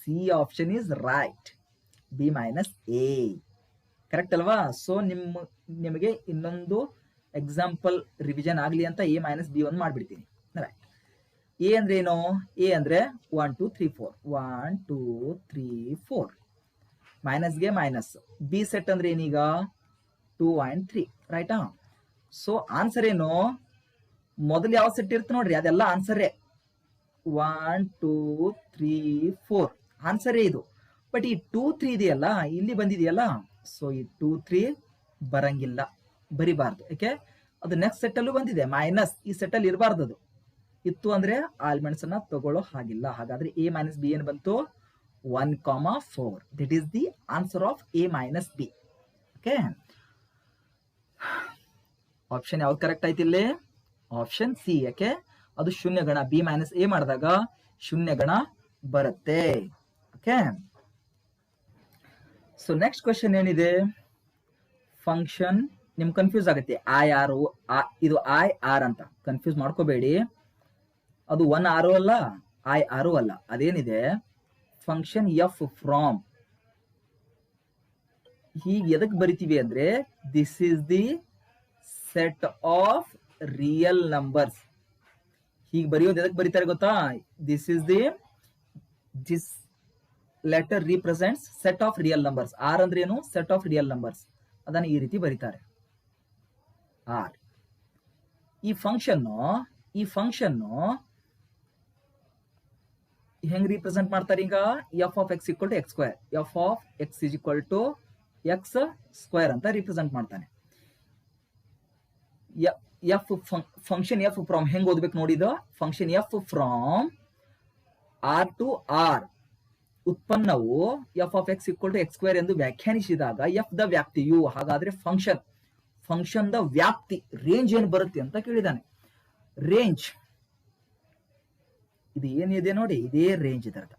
C option is right, B minus A, correct ಅಲ್ವಾ. ಸೊ ನಿಮಗೆ ಇನ್ನೊಂದು ಎಕ್ಸಾಂಪಲ್ ರಿವಿಷನ್ ಆಗ್ಲಿ ಅಂತ ಎ ಮೈನಸ್ ಬಿ 1 ಮಾಡ್ಬಿಡ್ತೀನಿ, ರೈಟ್. ಎ ಅಂದ್ರೆ ಏನು, ಎ ಅಂದ್ರೆ 1 2 3 4, 1 2 3 4, ಮೈನಸ್ಗೆ ಮೈನಸ್. ಬಿ ಸೆಟ್ ಅಂದ್ರೆ ಏನೀಗ 2 and 3, ರೈಟಾ. ಸೊ ಆನ್ಸರ್ ಏನು, ಮೊದಲು ಯಾವ ಸೆಟ್ ಇರುತ್ತೆ ನೋಡ್ರಿ, ಅದೆಲ್ಲ ಆನ್ಸರೇ. 1 2 3 4 ಆನ್ಸರೇ ಇದು. ಬಟ್ ಈ 2 3 ಇದೆಯಲ್ಲ, ಇಲ್ಲಿ ಬಂದಿದೆಯಲ್ಲ, ಸೊ ಈ 2 3 ಬರಂಗಿಲ್ಲ, ಬರಿಬಾರ್ದು. ಯಾಕೆ, ಅದು ನೆಕ್ಸ್ಟ್ ಸೆಟ್ ಅಲ್ಲೂ ಬಂದಿದೆ ಮೈನಸ್, ಈ ಸೆಟ್ ಅಲ್ಲಿ ಇರಬಾರ್ದು. ಅದು ಇತ್ತು ಅಂದ್ರೆ ಆ ಎಲಿಮೆಂಟ್ಸ್ ಅನ್ನ ತಗೊಳ್ಳೋ ಹಾಗಿಲ್ಲ. ಹಾಗಾದ್ರೆ ಎ ಮೈನಸ್ ಬಿ ಏನ್ ಬಂತು, 1,4. That is the answer of A minus B. Okay, option ಯಾವ್ದು ಕರೆಕ್ಟ್ ಆಯ್ತು ಇಲ್ಲಿ, ಆಪ್ಷನ್ ಸಿ. ಯಾಕೆ, ಅದು ಶೂನ್ಯ ಗಣ, ಬಿ ಮೈನಸ್ ಎ ಮಾಡಿದಾಗ ಶೂನ್ಯ ಗಣ ಬರುತ್ತೆ. ಓಕೆ, ಸೊ ನೆಕ್ಸ್ಟ್ ಕ್ವೆಶ್ಚನ್ ಏನಿದೆ, ಫಂಕ್ಷನ್. ನಿಮ್ಗೆ ಕನ್ಫ್ಯೂಸ್ ಆಗುತ್ತೆ, ಇದು IR ಅಂತ ಕನ್ಫ್ಯೂಸ್ ಮಾಡ್ಕೋಬೇಡಿ. ಅದು 1 R ಅಲ್ಲ, IR ಅಲ್ಲ. ಅದೇನಿದೆ, ಫಂಕ್ಷನ್ ಎಫ್ ಫ್ರಾಮ್. ಹೀಗೆ ಎದಕ್ ಬರಿತೀವಿ ಅಂದ್ರೆ, this is the set of real numbers. ಹೀಗೆ ಬರೆಯೋದು ಎದಕ್ ಬರೀತಾರೆ ಗೊತ್ತಾ, this letter represents set of real numbers. R ಅಂದ್ರೆ ಏನು, ಸೆಟ್ ಆಫ್ ರಿಯಲ್ ನಂಬರ್ಸ್. ಅದನ್ನ ಈ ರೀತಿ ಬರೀತಾರೆ, ಆರ್. ಈ ಫಂಕ್ಷನ್ ಹೆಂಗ್ ರಿಪ್ರೆಸೆಂಟ್ ಮಾಡ್ತಾರೆ ಈಗ, F of X equal to X square, F of X is equal to X square ಅಂತ ರಿಪ್ರೆಸೆಂಟ್ ಮಾಡ್ತಾನೆ. ಫಂಕ್ಷನ್ ಎಫ್ ಫ್ರಾಮ್ ಹೆಂಗ್ ಓದ್ಬೇಕು ನೋಡಿದ, function F from R to R ಉತ್ಪನ್ನವು F of X equal to X square ಎಂದು ವ್ಯಾಖ್ಯಾನಿಸಿದಾಗ F the ವ್ಯಾಪ್ತಿಯು. ಹಾಗಾದ್ರೆ ಫಂಕ್ಷನ್ ದ ವ್ಯಾಪ್ತಿ, ರೇಂಜ್ ಏನ್ ಬರುತ್ತೆ ಅಂತ ಕೇಳಿದಾನೆ. ರೇಂಜ್ ಇದು ಏನಿದೆ ನೋಡಿ, ಇದೇ ರೇಂಜ್ ಇದರದ.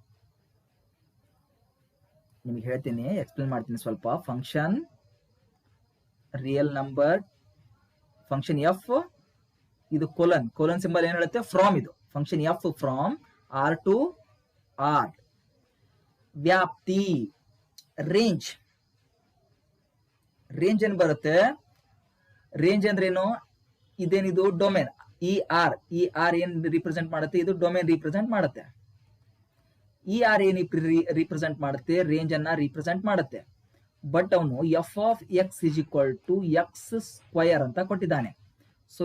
ನಿಮಗೆ ಹೇಳ್ತೀನಿ, ಎಕ್ಸ್ಪ್ಲೇನ್ ಮಾಡ್ತೀನಿ ಸ್ವಲ್ಪ. Function real number, function F, ಇದು ಕೋಲನ್ ಸಿಂಬಲ್ ಏನ್ ಹೇಳುತ್ತೆ, ಫ್ರಾಮ್. ಇದು function F from R to R. ವ್ಯಾಪ್ತಿ ರೇಂಜ್. ರೇಂಜ್ ಏನ್ ಬರುತ್ತೆ, ರೇಂಜ್ ಅಂದ್ರೆ ಏನು, ಇದೇನಿದು ಡೊಮೇನ್. ಈ ಆರ್ ಏನ್ ರಿಪ್ರೆಸೆಂಟ್ ಮಾಡುತ್ತೆ, ಇದು ಡೊಮೇನ್ ರಿಪ್ರೆಸೆಂಟ್ ಮಾಡುತ್ತೆ. ಈ ಆರ್ ಏನ್ ರಿಪ್ರೆಸೆಂಟ್ ಮಾಡುತ್ತೆ, ರೇಂಜ್ ಅನ್ನ ರಿಪ್ರೆಸೆಂಟ್ ಮಾಡುತ್ತೆ. ಬಟ್ ಅವನು F of X is equal to X square ಅಂತ ಕೊಟ್ಟಿದ್ದಾನೆ. ಸೊ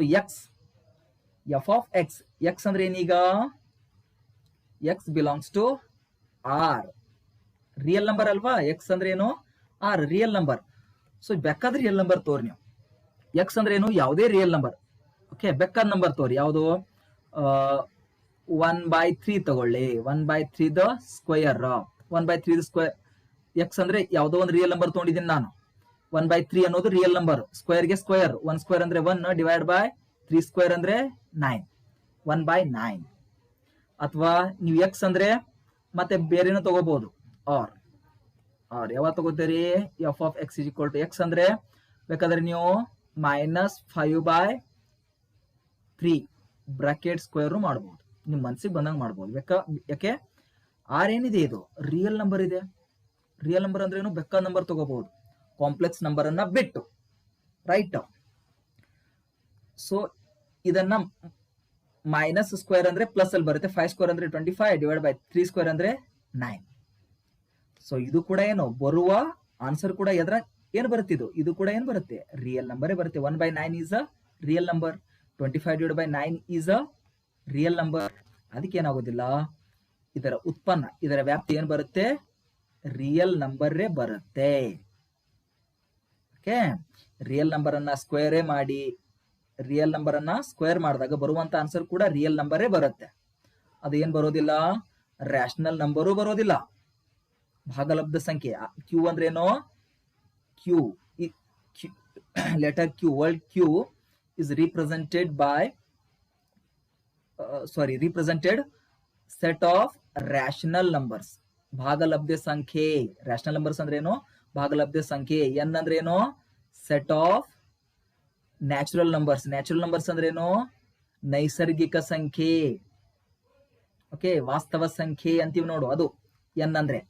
ಎಫ್ ಆಫ್ ಎಕ್ಸ್ ಅಂದ್ರೆ ಏನೀಗ, X belongs to R. Real number ಅಲ್ವಾ, ಎಕ್ಸ್ ಅಂದ್ರೆ ಏನು, ಆರ್ ರಿಯಲ್ ನಂಬರ್. ಸೊ ಬೇಕಾದ್ರೆ ರಿಯಲ್ ನಂಬರ್ ತೋರಿ ನೀವು. ಎಕ್ಸ್ ಅಂದ್ರೆ ಏನು, ಯಾವುದೇ ರಿಯಲ್ ನಂಬರ್. ಓಕೆ, ಬೇಕಾದ ನಂಬರ್ ತೋರಿ. ಯಾವುದು, 1/3 ತಗೊಳ್ಳಿ. 1/3 ದ ಸ್ಕ್ವಯರ್. 1/3 ಸ್ಕ್ವಯರ್. ಎಕ್ಸ್ ಅಂದ್ರೆ ಯಾವುದೋ ಒಂದು ರಿಯಲ್ ನಂಬರ್ ತಗೊಂಡಿದ್ದೀನಿ ನಾನು. 1/3 ಅನ್ನೋದು ರಿಯಲ್ ನಂಬರ್. ಸ್ಕ್ವಯರ್ಗೆ ಸ್ಕ್ವಯರ್. 1 ಸ್ಕ್ವಯರ್ ಅಂದ್ರೆ 1 ಡಿವೈಡ್ ಬೈ 3 ಸ್ಕ್ವಯರ್ ಅಂದ್ರೆ 9. 1/9. ಅಥವಾ ನೀವು ಎಕ್ಸ್ ಅಂದ್ರೆ ಮತ್ತೆ ಬೇರೆನೂ ತಗೋಬಹುದು. ಆರ್ ಯಾವಾಗ ತಗೋತೀರಿ, F of X is equal to X ಅಂದ್ರೆ ಬೇಕಾದ್ರೆ ನೀವು -5/3 ಬ್ರಾಕೆಟ್ ಸ್ಕ್ವೇರ್ ಮಾಡಬಹುದು. ನಿಮ್ ಮನ್ಸಿಗೆ ಬಂದಂಗೆ ಮಾಡಬಹುದು. ಯಾಕೆ, ಆರ್ ಏನಿದೆ ಇದು ರಿಯಲ್ ನಂಬರ್ ಇದೆ. ರಿಯಲ್ ನಂಬರ್ ಅಂದ್ರೆ ಏನು, ಬೇಕಾದ ನಂಬರ್ ತಗೋಬಹುದು, ಕಾಂಪ್ಲೆಕ್ಸ್ ನಂಬರ್ ಅನ್ನ ಬಿಟ್ಟು. ರೈಟ್. ಸೊ ಇದನ್ನ ಮೈನಸ್ ಸ್ಕ್ವೇರ್ ಅಂದ್ರೆ ಪ್ಲಸ್ ಅಲ್ಲಿ ಬರುತ್ತೆ. 5 ಸ್ಕ್ವೇರ್ ಅಂದ್ರೆ 25 ಡಿವೈಡ್ ಬೈ 3 ಸ್ಕ್ವೇರ್ ಅಂದ್ರೆ 9. ಸೊ ಇದು ಕೂಡ ಏನು, ಬರುವ ಆನ್ಸರ್ ಕೂಡ ಎದ್ರ ಏನು ಬರುತ್ತೆ, ಇದು ಕೂಡ ಏನು ಬರುತ್ತೆ, ರಿಯಲ್ ನಂಬರೇ ಬರುತ್ತೆ. 1/9 is a real number. 25 divide by 9 is a real number. ಅದಕ್ಕೆ ಏನಾಗೋದಿಲ್ಲ, ಇದರ ಉತ್ಪನ್ನ, ಇದರ ವ್ಯಾಪ್ತಿ ಏನು ಬರುತ್ತೆ, ರಿಯಲ್ ನಂಬರೇ ಬರುತ್ತೆ. ಓಕೆ, ರಿಯಲ್ ನಂಬರ್ ಅನ್ನ ಸ್ಕ್ವೇರೇ ಮಾಡಿ, ರಿಯಲ್ ನಂಬರ್ ಅನ್ನ ಸ್ಕ್ವೇರ್ ಮಾಡಿದಾಗ ಬರುವಂತ ಆನ್ಸರ್ ಕೂಡ ರಿಯಲ್ ನಂಬರೇ ಬರುತ್ತೆ. ಅದು ಏನ್ ಬರೋದಿಲ್ಲ, ರ್ಯಾಷನಲ್ ನಂಬರು ಬರೋದಿಲ್ಲ, ಭಾಗಲಬ್ಧ ಸಂಖ್ಯೆ. ಕ್ಯೂ ಅಂದ್ರೆ ಏನೋ, Q letter Q, word Q is represented set of rational numbers. ಭಾಗಲಬ್ಧ ಸಂಖ್ಯೆ. ರ್ಯಾಷನಲ್ ನಂಬರ್ಸ್ ಅಂದ್ರೆ ಏನು, ಭಾಗಲಬ್ಧ ಸಂಖ್ಯೆ. ಎನ್ ಅಂದ್ರೆ ಏನು, set of natural numbers. Natural numbers ಅಂದ್ರೆ ಏನು, ನೈಸರ್ಗಿಕ ಸಂಖ್ಯೆ. ಓಕೆ, ವಾಸ್ತವ ಸಂಖ್ಯೆ ಅಂತೀವಿ ನೋಡು, ಅದು ಎನ್ ಅಂದ್ರೆ.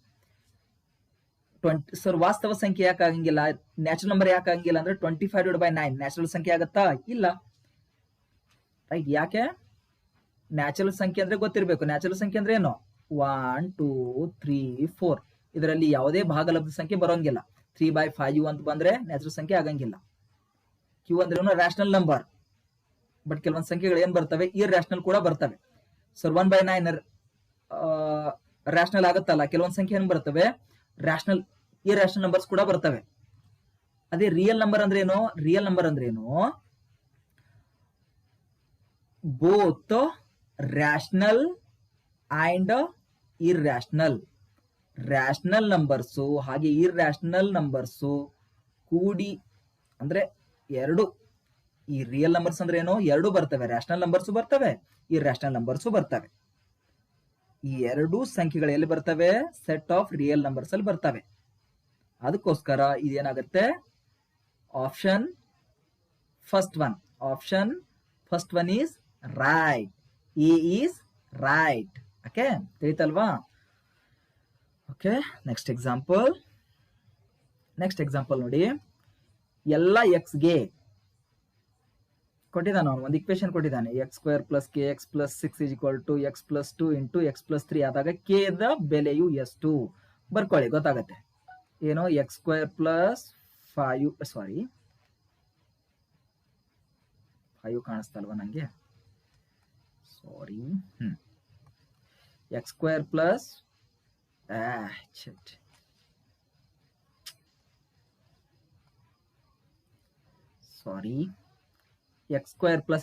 ಸರ್ ವಾಸ್ತವ ಸಂಖ್ಯೆ ಯಾಕೆ ಆಗಂಗಿಲ್ಲ, ನ್ಯಾಚುರಲ್ ನಂಬರ್ ಯಾಕೆ ಆಗಂಗಿಲ್ಲ ಅಂದ್ರೆ 25 ಡಿವೈಡ್ ಬೈ 9 ನ್ಯಾಚುರಲ್ ಸಂಖ್ಯೆ ಆಗತ್ತಾ, ಇಲ್ಲ. ರೈಟ್. ಯಾಕೆ, ನ್ಯಾಚುರಲ್ ಸಂಖ್ಯೆ ಅಂದ್ರೆ ಗೊತ್ತಿರಬೇಕು. ನ್ಯಾಚುರಲ್ ಸಂಖ್ಯೆ ಅಂದ್ರೆ ಏನು, 1 2 3 4. ಇದರಲ್ಲಿ ಯಾವುದೇ ಭಾಗಲಬ್ಧ ಸಂಖ್ಯೆ ಬರೋಂಗಿಲ್ಲ. 3/5 ಅಂತ ಬಂದ್ರೆ ನ್ಯಾಚುರಲ್ ಸಂಖ್ಯೆ ಆಗಂಗಿಲ್ಲ. ಕ್ಯೂ ಅಂದ್ರೆ ಏನು, ರ್ಯಾಷನಲ್ ನಂಬರ್. ಬಟ್ ಕೆಲವೊಂದು ಸಂಖ್ಯೆಗಳು ಏನ್ ಬರ್ತವೆ, ಇರ್ ರ್ಯಾಷನಲ್ ಕೂಡ ಬರ್ತವೆ. ಸರ್ 1/9 ರ್ಯಾಷನಲ್ ಆಗುತ್ತಲ್ಲ, ಕೆಲವೊಂದು ಸಂಖ್ಯೆ ಏನ್ ಬರ್ತವೆ, ರ್ಯಾಷನಲ್ ಇರ್ಯಾಷನಲ್ ನಂಬರ್ಸ್ ಕೂಡ ಬರ್ತವೆ. ಅದೇ ರಿಯಲ್ ನಂಬರ್ ಅಂದ್ರೆ ಏನು, ರಿಯಲ್ ನಂಬರ್ ಅಂದ್ರೆ ಏನು, both rational and irrational. Rational numbers ಹಾಗೆ ಇರ್ಯಾಷನಲ್ ನಂಬರ್ಸು ಕೂಡಿ ಅಂದ್ರೆ ಎರಡು. ಈ ರಿಯಲ್ ನಂಬರ್ಸ್ ಅಂದ್ರೆ ಏನು, ಎರಡು ಬರ್ತವೆ, ರ್ಯಾಷನಲ್ ನಂಬರ್ಸು ಬರ್ತವೆ, ಇರ್ಯಾಷನಲ್ ನಂಬರ್ಸು ಬರ್ತವೆ. ಈ ಎರಡೂ ಸಂಖ್ಯೆಗಳು ಎಲ್ಲಿ ಬರ್ತವೆ, ಸೆಟ್ ಆಫ್ ರಿಯಲ್ ನಂಬರ್ಸ್ ಅಲ್ಲಿ ಬರ್ತವೆ. ಅದಕ್ಕೋಸ್ಕರ ಇದೇನಾಗುತ್ತೆ, option first one is right. A is right. Okay, ತಿಳಿತಲ್ವಾ? ಓಕೆ, ನೆಕ್ಸ್ಟ್ ಎಕ್ಸಾಂಪಲ್ ನೋಡಿ. ಎಲ್ಲ ಎಕ್ಸ್ಗೆ ಕೊಟ್ಟಿದ್ದಾನೆ ಅವನು, ಒಂದು ಇಕ್ವೇಶನ್ ಕೊಟ್ಟಿದ್ದಾನೆ. x² + kx + 6 = x + 2 × x + 3 ಆದಾಗ k ದ ಬೆಲೆಯು ಎಷ್ಟು ಬರ್ಕೊಳ್ಳಿ, ಗೊತ್ತಾಗತ್ತೆ. ಏನು, x² + 5 ಕಾಣಿಸ್ತಲ್ವಾ ನಂಗೆ, ಸಾರಿ. x²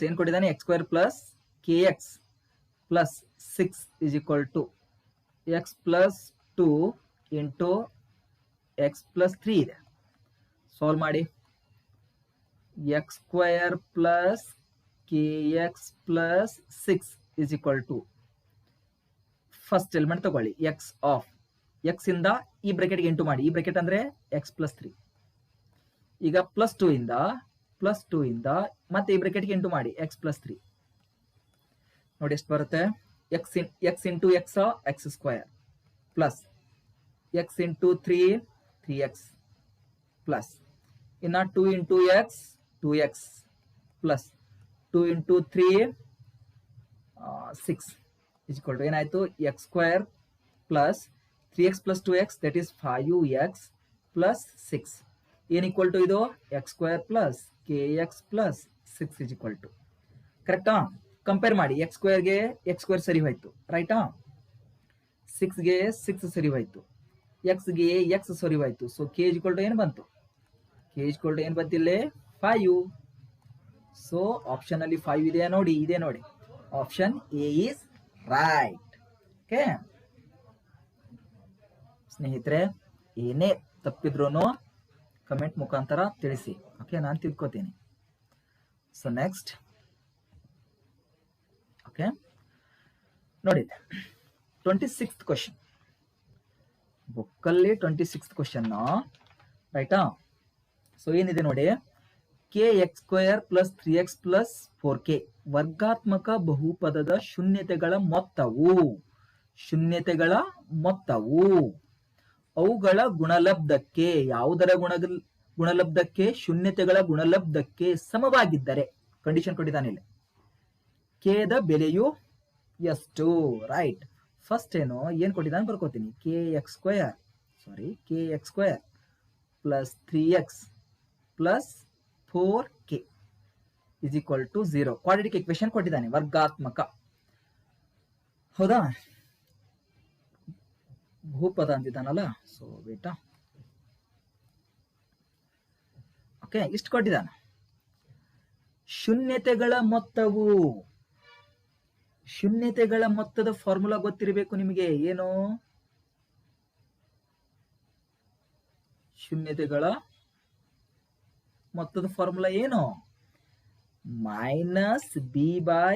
ಏನ್ ಕೊಟ್ಟಿದ್ದಾನೆ, x² + kx + 6 = x + 2 × x + 3 ಇದೆ. ಸಾಲ್ವ್ ಮಾಡಿ. x² + kx + 6 = ಫಸ್ಟ್ ಎಲಿಮೆಂಟ್ ತಗೊಳ್ಳಿ ಎಕ್ಸ್ ಆಫ್ ಎಕ್ಸ್ ಇಂದ ಈ ಬ್ರಾಕೆಟ್ಗೆ ಇಂಟು ಮಾಡಿ. ಈ ಬ್ರಾಕೆಟ್ ಅಂದ್ರೆ ಎಕ್ಸ್ ಪ್ಲಸ್ 3. ಈಗ ಪ್ಲಸ್ ಟೂ ಇಂದ ಮತ್ತೆ ಈ ಬ್ರಾಕೆಟ್ಗೆ ಇಂಟು ಮಾಡಿ ಎಕ್ಸ್ ಪ್ಲಸ್ 3. ನೋಡಿ ಎಷ್ಟು ಬರುತ್ತೆ, X into X X square plus X into 3x plus ಇನ್ನ 2 into X 2x plus 2 into 3 6 is equal to ಏನಾಯ್ತು X square plus 3x plus 2x that is 5x plus 6 n equal to ಇದು X square plus kx plus 6 is equal to ಕರೆಕ್ಟಾ. Compare ಮಾಡಿ, X ಸ್ಕ್ವೇರ್ಗೆ X square ಸರಿ ಹೋಯ್ತು ರೈಟಾ, 6ಗೆ 6 ಸರಿ ಹೋಯ್ತು, ಎಕ್ಸ್ಗೆ ಎಕ್ಸ್ ಸರಿ ಹೋಯ್ತು. So K is equal to ಏನು ಬಂತು, ಕೆ ಇಸ್ ಈಕ್ವಲ್ ಟು ಏನು ಬಂತಿಲ್ಲೇ 5. ಸೊ ಆಪ್ಷನ್ ಅಲ್ಲಿ 5 ಇದೆ ನೋಡಿ, ಇದೆ ನೋಡಿ, option A is right. Okay ಸ್ನೇಹಿತರೆ, ಏನೇ ತಪ್ಪಿದ್ರೂ ಕಮೆಂಟ್ ಮುಖಾಂತರ ತಿಳಿಸಿ. ಓಕೆ ನಾನು ತಿಳ್ಕೊತೀನಿ. ಸೊ ನೆಕ್ಸ್ಟ್ ಓಕೆ ನೋಡಿ 26th ಕ್ವಶನ್, ಬುಕ್ಕಲ್ಲಿ 26th ಕ್ವಶನ್ ರೈಟಾ. ಸೊ ಏನಿದೆ ನೋಡಿ, K X square plus 3x plus 4k ವರ್ಗಾತ್ಮಕ ಬಹುಪದದ ಶೂನ್ಯತೆಗಳ ಮೊತ್ತವು ಅವುಗಳ ಗುಣಲಬ್ಧಕ್ಕೆ, ಯಾವುದರ ಗುಣಲಬ್ಧಕ್ಕೆ, ಶೂನ್ಯತೆಗಳ ಗುಣಲಬ್ಧಕ್ಕೆ ಸಮವಾಗಿದ್ದರೆ, ಕಂಡೀಷನ್ ಕೊಟ್ಟಿದ್ದಾನೆ ಇಲ್ಲಿ, ದ ಬೆಲೆಯು ಎಷ್ಟು ರೈಟ್. ಫಸ್ಟ್ ಏನ್ ಕೊಟ್ಟಿದ್ದಾನೆ ಬರ್ಕೋತೀನಿ, K X square plus 3x plus 4k is equal to 0. Quadratic equation ಕೊಟ್ಟಿದ್ದಾನೆ, ವರ್ಗಾತ್ಮಕ. ಹೌದಾ, ಬಹುಪದ ಅಂತಿದ್ದಾನಲ್ಲ. ಸೊ ಬೇಟಾ ಓಕೆ ಇಷ್ಟು ಕೊಟ್ಟಿದ್ದಾನೆ. ಶೂನ್ಯತೆಗಳ ಮೊತ್ತದ ಫಾರ್ಮುಲಾ ಗೊತ್ತಿರಬೇಕು ನಿಮಗೆ. ಏನು ಶೂನ್ಯತೆಗಳ ಮೊತ್ತದ ಫಾರ್ಮುಲಾ ಏನು, ಮೈನಸ್ ಬಿ ಬೈ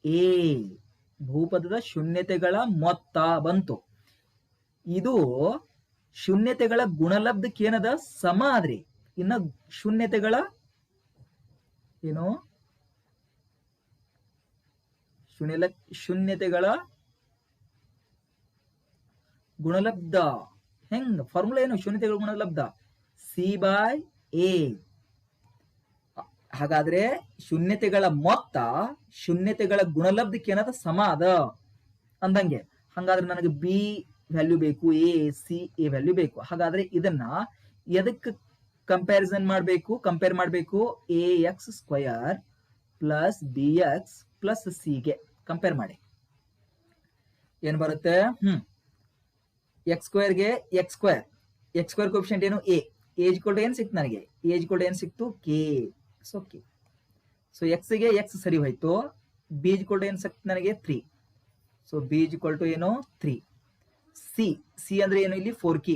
ಎ. ಬಹುಪದದ ಶೂನ್ಯತೆಗಳ ಮೊತ್ತ ಬಂತು. ಇದು ಶೂನ್ಯತೆಗಳ ಗುಣಲಬ್ಧಕ್ಕೆ ಏನದ ಸಮ ಆದ್ರಿ. ಇನ್ನ ಶೂನ್ಯತೆಗಳ ಏನು, ಶೂನ್ಯತೆಗಳ ಗುಣಲಬ್ಧ ಹೆಂಗ್ ಫಾರ್ಮುಲಾ ಏನು, ಶೂನ್ಯತೆಗಳ ಗುಣಲಬ್ಧ ಸಿ ಬೈ ಎ. ಹಾಗಾದ್ರೆ ಶೂನ್ಯತೆಗಳ ಮೊತ್ತ ಶೂನ್ಯತೆಗಳ ಗುಣಲಬ್ಧಕ್ಕೆ ಏನದ ಸಮ ಅದ ಅಂದಂಗೆ. ಹಾಗಾದ್ರೆ ನನಗೆ ಬಿ ವ್ಯಾಲ್ಯೂ ಬೇಕು, ಎ ಸಿ ಎ ವ್ಯಾಲ್ಯೂ ಬೇಕು. ಹಾಗಾದ್ರೆ ಇದನ್ನ ಎದಕ್ಕೆ ಕಂಪೇರ್ ಮಾಡಬೇಕು, A X square plus B X plus C ಗೆ ಕಂಪೇರ್ ಮಾಡಿ. ಏನ್ ಬರುತ್ತೆ, ಎಕ್ಸ್ ಸ್ಕ್ವೇರ್ಗೆ ಎಕ್ಸ್ ಸ್ಕ್ವೇರ್ ಕೋಫಿಷಿಯಂಟ್ ಏನು ಎ ಈಕ್ವಲ್ ಟು ಏನ್ ಸಿಕ್ತು ನನಗೆ, ಎ ಈಕ್ವಲ್ ಟು ಏನ್ ಸಿಕ್ತು K. So K. So X ಗೆ ಎಕ್ಸ್ ಸರಿ ಹೋಯ್ತು, ಬಿ ಈಕ್ವಲ್ ಟು ಏನ್ ಸಿಕ್ತು ನನಗೆ 3. ಸೊ ಬಿ ಈಕ್ವಲ್ ಟು ಏನು 3. ಸಿ ಅಂದ್ರೆ ಏನು ಇಲ್ಲಿ 4k,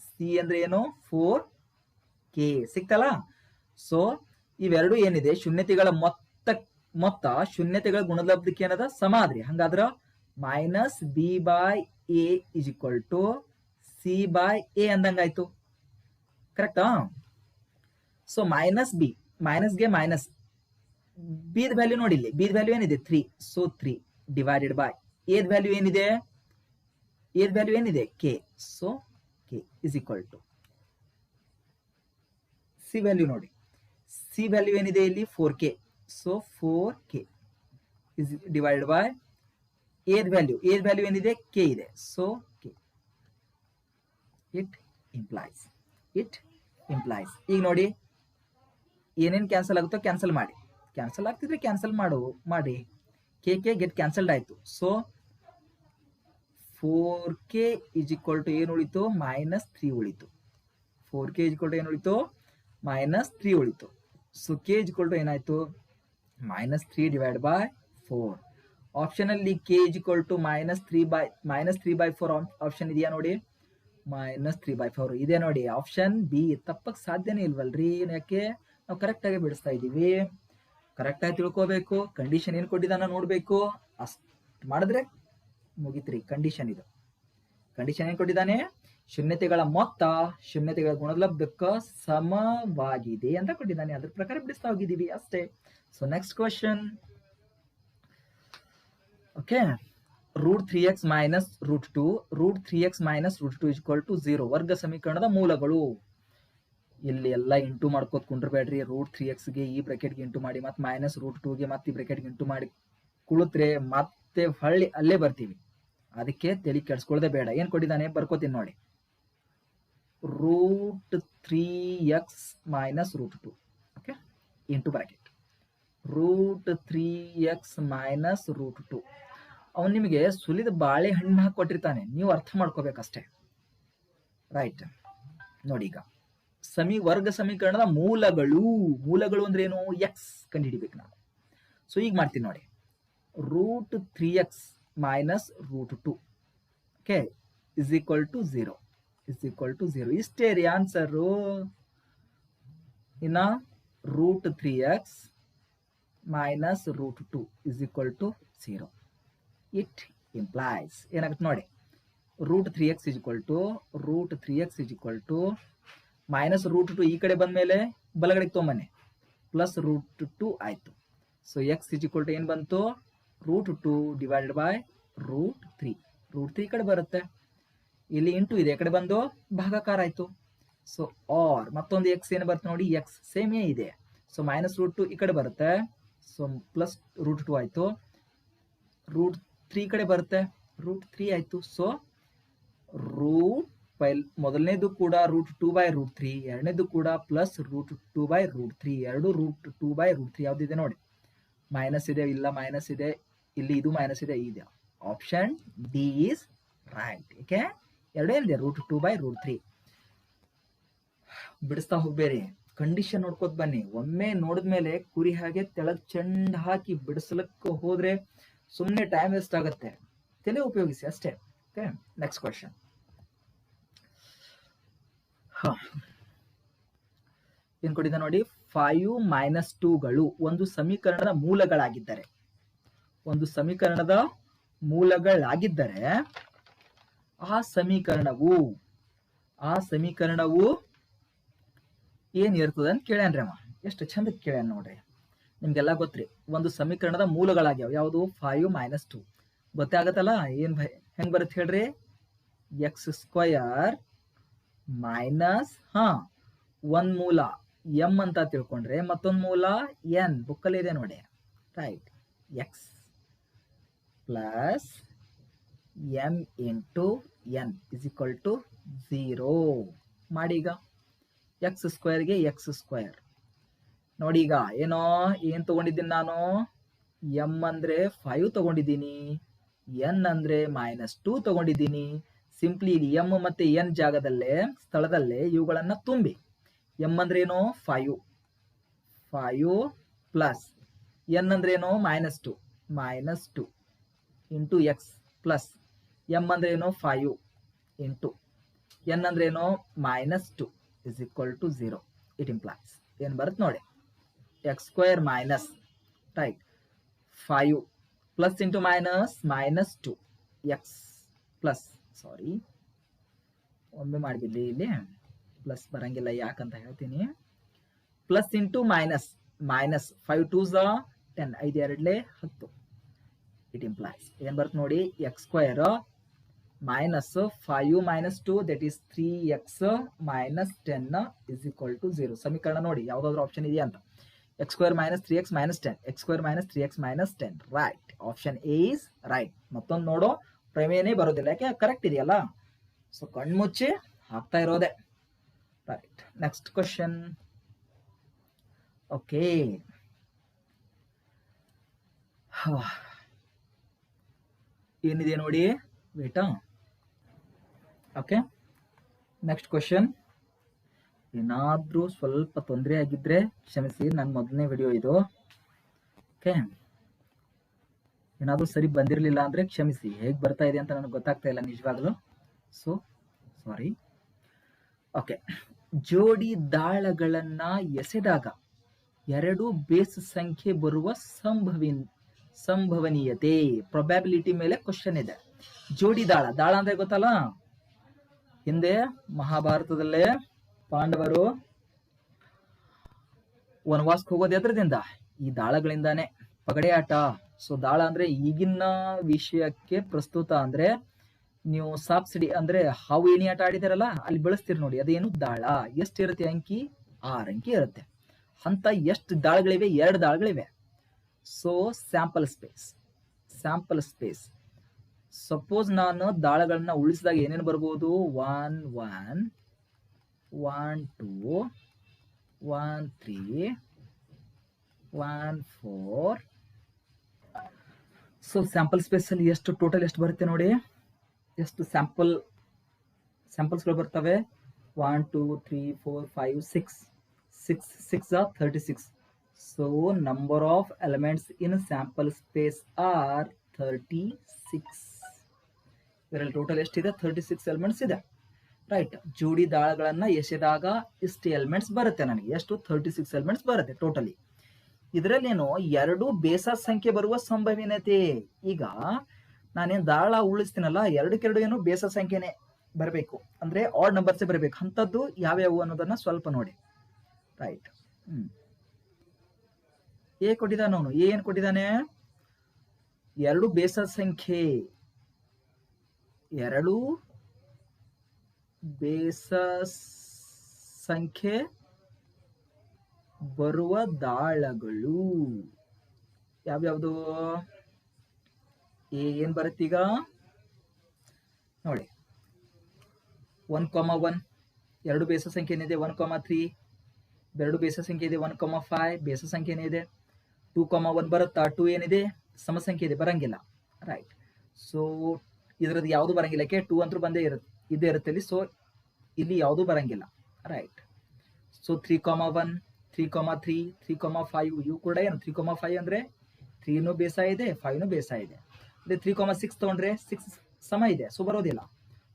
ಸಿ ಅಂದ್ರೆ ಏನು 4k ಸಿಕ್ತಲ್ಲ. ಸೊ ಇವೆರಡು ಏನಿದೆ ಶೂನ್ಯತೆಗಳ ಮೊತ್ತ ಶೂನ್ಯತೆಗಳ ಗುಣಲಬ್ಧಕ್ಕೆ ಏನದ ಸಮ ಆದ್ರಿ. ಹಂಗಾದ್ರ minus B by A is equal to C by A ಅಂದಂಗಾಯ್ತು. ಕರೆಕ್ಟಾ. ಸೊ ಮೈನಸ್ ಬಿ, ಮೈನಸ್ಗೆ ಮೈನಸ್, ಬಿದ ವ್ಯಾಲ್ಯೂ ನೋಡಿ ಇಲ್ಲಿ, ಬಿದ ವ್ಯಾಲ್ಯೂ ಏನಿದೆ 3. ಸೊ 3 ಡಿವೈಡೆಡ್ ಬೈ ಎದ ವ್ಯಾಲ್ಯೂ ಏನಿದೆ K. So K is equal to C value ನೋಡಿ, ಸಿ ವ್ಯಾಲ್ಯೂ ಏನಿದೆ ಇಲ್ಲಿ 4k. So 4k is divided by ಎದ ವ್ಯಾಲ್ಯೂ ಏನಿದೆ ಕೆ ಇದೆ. So K. It implies. ಈಗ ನೋಡಿ ಏನೇನ್ ಕ್ಯಾನ್ಸಲ್ ಆಗುತ್ತೋ ಕ್ಯಾನ್ಸಲ್ ಮಾಡಿ, ಕ್ಯಾನ್ಸಲ್ ಆಗ್ತಿದ್ರೆ ಕ್ಯಾನ್ಸಲ್ ಮಾಡಿ. K get cancelled so. ಸೊ 4k ಇಸ್ ಈಕ್ವಲ್ ಟು ಏನು ಉಳಿತು, -3 ಉಳಿತು. 4k ಇಸ್ ಈಕ್ವಲ್ ಟು ಏನು ಉಳಿತು, -3 ಉಳಿತು. So k is equal to ಏನಾಯ್ತು, -3 ಡಿವೈಡ್ ಬೈ 4. ಆಪ್ಷನ್ ಅಲ್ಲಿ k is equal to -3/4 option ಇದೆಯಾ ನೋಡಿ, -3/4 ಇದೆ ನೋಡಿ. ಆಪ್ಷನ್ ಬಿ ತಪ್ಪಕ್ ಸಾಧ್ಯನೇ ಇಲ್ವಲ್ರಿ. ಯಾಕೆ, ನಾವು ಕರೆಕ್ಟ್ ಆಗಿ ಬಿಡಿಸ್ತಾ ಇದೀವಿ. ಕರೆಕ್ಟ್ ಆಗಿ ತಿಳ್ಕೋಬೇಕು, ಕಂಡೀಷನ್ ಏನ್ ಕೊಟ್ಟಿದ್ದಾನ ನೋಡ್ಬೇಕು, ಅಷ್ಟು ಮಾಡಿದ್ರೆ ಮುಗಿತ್ರಿ. ಕಂಡೀಷನ್ ಇದು. ಕಂಡೀಷನ್ ಏನ್ ಕೊಟ್ಟಿದ್ದಾನೆ? ಶೂನ್ಯತೆಗಳ ಮೊತ್ತ ಶೂನ್ಯತೆಗಳ ಗುಣಲಬ್ಧಕ್ಕೆ ಸಮವಾಗಿದೆ ಅಂತ ಕೊಟ್ಟಿದ್ದಾನೆ. ಅದ್ರ ಪ್ರಕಾರ ಬಿಡಿಸ್ತಾ ಹೋಗಿದ್ದೀವಿ ಅಷ್ಟೇ. So next question. Okay, √3x minus √2 √3x minus √2 = 0 ವರ್ಗ ಸಮೀಕರಣದ ಮೂಲಗಳು. ಇಲ್ಲಿ ಎಲ್ಲ ಇಂಟು ಮಾಡ್ಕೋತ ಕುಂಡ್ರಬೇಡ್ರಿ. √3x ಗೆ ಈ ಬ್ರಾಕೆಟ್ಗೆ ಇಂಟು ಮಾಡಿ, ಮತ್ತೆ ಮೈನಸ್ √2 ಗೆ ಮತ್ತೆ ಈ ಬ್ರಾಕೆಟ್ಗೆ ಇಂಟು ಮಾಡಿ ಕುಳಿತ್ರೆ ಮತ್ತೆ ಹೊಳ್ಳಿ ಅಲ್ಲೇ ಬರ್ತೀವಿ. ಅದಕ್ಕೆ ತಲೆ ಕೆಡ್ಸ್ಕೊಳ್ಳದೆ ಬೇಡ. ಏನ್ ಕೊಟ್ಟಿದ್ದಾನೆ ಬರ್ಕೋತೀನಿ ನೋಡಿ. √3x minus √2 okay into bracket √3x minus √2. ಅವನು ನಿಮಗೆ ಸುಲಿದ ಬಾಳೆಹಣ್ಣು ಹಾಕಿ ಕೊಟ್ಟಿರ್ತಾನೆ, ನೀವು ಅರ್ಥ ಮಾಡ್ಕೋಬೇಕಷ್ಟೇ. ರೈಟ್ ನೋಡಿ, ಈಗ ವರ್ಗ ಸಮೀಕರಣದ ಮೂಲಗಳು ಅಂದ್ರೆ ಏನು? ಎಕ್ಸ್ ಕಂಡುಹಿಡಿಬೇಕು ನಾವು. ಸೊ ಈಗ ಮಾಡ್ತೀನಿ ನೋಡಿ. √3x ಮೈನಸ್ √2 ಓಕೆ = 0 ಇಷ್ಟೇ ರೀ ಆನ್ಸರು. ಇನ್ನ √3x ಮೈನಸ್ √2 = 0. ಇಟ್ ಇಂಪ್ಲೈಸ್ ಏನಾಗುತ್ತೆ ನೋಡಿ. √3x = ಮೈನಸ್ √2 ಈ ಕಡೆ ಬಂದ್ಮೇಲೆ ಬಲಗಡೆಗೆ ತೊಗೊಂಬನ್ನಿ, ಪ್ಲಸ್ √2 ಆಯ್ತು. ಸೊ x = ಏನ್ ಬಂತು? √2 ಡಿವೈಡೆಡ್ ಬೈ √3. √3 ಈ ಕಡೆ ಬರುತ್ತೆ, ಇಲ್ಲಿ ಇಂಟು ಇದೆ, ಈ ಕಡೆ ಬಂದು ಭಾಗಾಕಾರ ಆಯ್ತು. ಸೊ ಆರ್ ಮತ್ತೊಂದು x ಏನು ಬರುತ್ತೆ ನೋಡಿ, x ಸೇಮೇ ಇದೆ. ಸೊ ಮೈನಸ್ √2 ಈ ಕಡೆ ಬರುತ್ತೆ, ಸೊ ಪ್ಲಸ್ √2 ಆಯ್ತು. √3 ಕಡೆ ಬರುತ್ತೆ, √3 ಆಯ್ತು. ಸೊ ಮೊದಲನೇದು ಕೂಡ √2/√3, ಎರಡನೇದು ಕೂಡ ಪ್ಲಸ್ √2/√3, ಎರಡು √2/√3 ಯಾವ್ದಿದೆ ನೋಡಿ. ಮೈನಸ್ ಇದೆ, ಇಲ್ಲ ಮೈನಸ್ ಇದೆ, ಇಲ್ಲಿ ಇದು ಮೈನಸ್ ಇದೆ, ಇದೆ. Option D is right. ಏಕೆ? ಎರಡೇನಿದೆ √2/√3. ಬಿಡಿಸ್ತಾ ಹೋಗ್ಬೇರಿ, ಕಂಡೀಷನ್ ನೋಡ್ಕೋತ ಬನ್ನಿ. ಒಮ್ಮೆ ನೋಡಿದ್ಮೇಲೆ ಕುರಿ ಹಾಗೆ ತೆಳಗ್ ಚೆಂಡ್ ಹಾಕಿ ಬಿಡಿಸ್ಲಿಕ್ಕೆ ಹೋದ್ರೆ ಸುಮ್ಮನೆ ಟೈಮ್ ವೇಸ್ಟ್ ಆಗುತ್ತೆ. ತಲೆ ಉಪಯೋಗಿಸಿ ಅಷ್ಟೇ. Okay, next question. ಏನ್ ಕೊಟ್ಟಿದ್ದ ನೋಡಿ. 5 - 2ಗಳು ಒಂದು ಸಮೀಕರಣದ ಮೂಲಗಳಾಗಿದ್ದರೆ ಆ ಸಮೀಕರಣವು ಏನ್ ಇರ್ತದೆ ಅಂತ ಕೇಳ್ಯಾನ್ರಿ ಅವ. ಎಷ್ಟು ಚಂದ ಕೇಳ್ಯಾನ ನೋಡ್ರಿ. ನಿಮ್ಗೆಲ್ಲ ಗೊತ್ತ್ರಿ, ಒಂದು ಸಮೀಕರಣದ ಮೂಲಗಳಾಗ್ಯಾವ. ಯಾವುದು? 5 - 2 ಗೊತ್ತೇ ಆಗತ್ತಲ್ಲ. ಏನ್ ಹೆಂಗ್ ಬರುತ್ತೆ ಹೇಳ್ರಿ? x² ಮೈನಸ್ ಒಂದ್ ಮೂಲ m ಅಂತ ತಿಳ್ಕೊಂಡ್ರೆ ಮತ್ತೊಂದು ಮೂಲ n ಬುಕ್ಕಲ್ಲಿ ಇದೆ ನೋಡಿ. Right, x plus m into n = 0 ಮಾಡಿ. ಈಗ x² ಗೆ x² ನೋಡಿ. ಈಗ ಏನ್ ತಗೊಂಡಿದ್ದೀನಿ ನಾನು? m ಅಂದ್ರೆ 5 ತಗೊಂಡಿದ್ದೀನಿ, n ಅಂದ್ರೆ -2 ತಗೊಂಡಿದ್ದೀನಿ. ಸಿಂಪ್ಲಿ m ಮತ್ತೆ n ಸ್ಥಳದಲ್ಲೇ ಇವುಗಳನ್ನ ತುಂಬಿ. m ಅಂದ್ರೆ ಏನು? 5 ಪ್ಲಸ್ n ಅಂದ್ರೆ ಏನು? -2 ಇಂಟು x ಪ್ಲಸ್ m ಅಂದ್ರೆ ಏನು? 5 ಇಂಟು n ಅಂದ್ರೆ ಏನು? -2 = 0. ಇಟ್ ಇಂಪ್ಲೈಸ್ ಏನ್ ಬರುತ್ತೆ ನೋಡಿ. x² minus right 5 plus into -2 x plus ಸಾರಿ ಒಮ್ಮೆ ಮಾಡಿಬಿಡ್ಲಿ, ಇಲ್ಲಿ ಪ್ಲಸ್ ಬರಂಗಿಲ್ಲ ಯಾಕಂತ ಹೇಳ್ತೀನಿ. Plus into minus 5 2 10 5 2 10. It implies ಏನ್ ಬರುತ್ತೆ ನೋಡಿ. x² minus 5 - 2 that is 3x minus 10 = 0. ಸಮೀಕರಣ ನೋಡಿ ಯಾವ್ದಾದ್ರು ಆಪ್ಷನ್ ಇದೆಯಾ ಅಂತ. x² - 3x - 10 x² - 3x - 10 right. Option A is right. ಮತ್ತೊಂದು ನೋಡೋ ಪ್ರಮೇಯನೇ ಬರೋದಿಲ್ಲ, ಯಾಕೆ? ಕರೆಕ್ಟ್ ಇದೆಯಲ್ಲ. ಸೊ ಕಣ್ಮುಚ್ಚಿ ಹಾಕ್ತಾ ಇರೋದೆ. Right, next question. ಓಕೆ, ಏನಿದೆ ನೋಡಿ ವೇಟಾ. Okay, next question. ಏನಾದ್ರೂ ಸ್ವಲ್ಪ ತೊಂದರೆ ಆಗಿದ್ರೆ ಕ್ಷಮಿಸಿ, ನನ್ನ ಮೊದಲನೇ ವಿಡಿಯೋ ಇದು. ಓಕೆ, ಏನಾದ್ರೂ ಸರಿ ಬಂದಿರಲಿಲ್ಲ ಅಂದ್ರೆ ಕ್ಷಮಿಸಿ. ಹೇಗೆ ಬರ್ತಾ ಇದೆ ಅಂತ ನನಗೆ ಗೊತ್ತಾಗ್ತಾ ಇಲ್ಲ ನಿಜವಾಗ್ಲೂ. So sorry. ಓಕೆ, ಜೋಡಿ ದಾಳಗಳನ್ನ ಎಸೆದಾಗ 2 ಬೇಸ್ ಸಂಖ್ಯೆ ಬರುವ ಸಂಭವನೀಯತೆ ಪ್ರೊಬ್ಯಾಬಿಲಿಟಿ ಮೇಲೆ ಕ್ವಶನ್ ಇದೆ. ಜೋಡಿ ದಾಳ, ದಾಳ ಅಂದ್ರೆ ಗೊತ್ತಲ್ಲ, ಹಿಂದೆ ಮಹಾಭಾರತದಲ್ಲೇ ಪಾಂಡವರು ವನವಾಸಕ್ಕೆ ಹೋಗೋದು ಎದ್ರದಿಂದ, ಈ ದಾಳಗಳಿಂದಾನೆ, ಪಗಡೆ ಆಟ. ಸೊ ದಾಳ ಅಂದ್ರೆ ಈಗಿನ ವಿಷಯಕ್ಕೆ ಪ್ರಸ್ತುತ ಅಂದ್ರೆ ನೀವು ಸಾಪ್ಸಿಡಿ ಅಂದ್ರೆ ಹಾವು ಏಣಿ ಆಟ ಆಡಿದಾರಲ್ಲ, ಅಲ್ಲಿ ಬೆಳೆಸ್ತೀರಿ ನೋಡಿ, ಅದೇನು ದಾಳ. ಎಷ್ಟಿರುತ್ತೆ ಅಂಕಿ? 6 ಅಂಕಿ ಇರುತ್ತೆ. ಅಂತ ಎಷ್ಟು ದಾಳಗಳಿವೆ? 2 ದಾಳಗಳಿವೆ. So sample space, sample space. Suppose ನಾನು ದಾಳಗಳನ್ನ ಉಳಿಸಿದಾಗ ಏನೇನು ಬರ್ಬೋದು? 1 1 1 2 1 3 1 4. ಸೊ ಸ್ಯಾಂಪಲ್ ಸ್ಪೇಸ್ ಅಲ್ಲಿ ಎಷ್ಟು ಟೋಟಲ್ ಎಷ್ಟು ಬರುತ್ತೆ ನೋಡಿ, ಎಷ್ಟು ಸ್ಯಾಂಪಲ್ಸ್ಗಳು ಬರ್ತವೆ? 1 2 3 4 5 6 6 are 36. So number of elements in sample space are 36. ಇದರಲ್ಲಿ ಟೋಟಲ್ ಎಷ್ಟಿದೆ? 36 ಎಲಿಮೆಂಟ್ಸ್ ಇದೆ. ರೈಟ್. ಜೋಡಿ ದಾಳಗಳನ್ನ ಎಸೆದಾಗ ಇಷ್ಟು ಎಲಿಮೆಂಟ್ಸ್ ಬರುತ್ತೆ ನನಗೆ. ಎಷ್ಟು? 36 ಎಲಿಮೆಂಟ್ಸ್ ಬರುತ್ತೆ ಟೋಟಲಿ. ಇದರಲ್ಲೇನು 2 ಬೇಸ ಸಂಖ್ಯೆ ಬರುವ ಸಂಭವನೀಯತೆ. ಈಗ ನಾನೇನು ದಾಳ ಉಳಿಸ್ತೀನಲ್ಲ, 2 ಏನು ಬೇಸ ಸಂಖ್ಯೆನೆ ಬರಬೇಕು, ಅಂದ್ರೆ ಆಡ್ ನಂಬರ್ಸೇ ಬರಬೇಕು. ಅಂಥದ್ದು ಯಾವ್ಯಾವು ಅನ್ನೋದನ್ನ ಸ್ವಲ್ಪ ನೋಡಿ. ರೈಟ್. ಎ ಕೊಟ್ಟಿದ್ದಾನೆ ಅವನು. ಏನ್ ಕೊಟ್ಟಿದ್ದಾನೆ? 2 ಬೇಸ ಸಂಖ್ಯೆ, 2 ಬೇಸ ಸಂಖ್ಯೆ ಬರುವ ದಾಳಗಳು ಯಾವ್ಯಾವ್ದು? ಏನ್ ಬರುತ್ತೀಗ ನೋಡಿ. 1, 1 2 ಬೇಸ ಸಂಖ್ಯೆ ಏನಿದೆ? 1, 3 2 ಬೇಸ ಸಂಖ್ಯೆ ಇದೆ. 1, 5 ಬೇಸ ಸಂಖ್ಯೆ ಇದೆ. 2, 1 ಬರುತ್ತಾ? 2 ಏನಿದೆ? ಸಮ ಸಂಖ್ಯೆ ಇದೆ, ಬರಂಗಿಲ್ಲ. ರೈಟ್. ಸೊ ಇದ್ರದ್ದು ಯಾವುದು ಬರಂಗಿಲ್ಲ, 2 ಅಂತೂ ಬಂದೇ ಇದ್ದೇ ಇರುತ್ತೆ ಇಲ್ಲಿ. ಸೊ ಇಲ್ಲಿ ಯಾವುದು ಬರಂಗಿಲ್ಲ. ರೈಟ್. ಸೊ 3, 1 3, 3 3, 5 ಇವು ಕೂಡ ಏನು? 3, 5 ಅಂದ್ರೆ 3 ಬೇಸ ಇದೆ, 5 ಬೇಸ ಇದೆ. ಅದೇ 3, 6 ತಗೊಂಡ್ರೆ 6 ಸಮ ಇದೆ, ಸೊ ಬರೋದಿಲ್ಲ.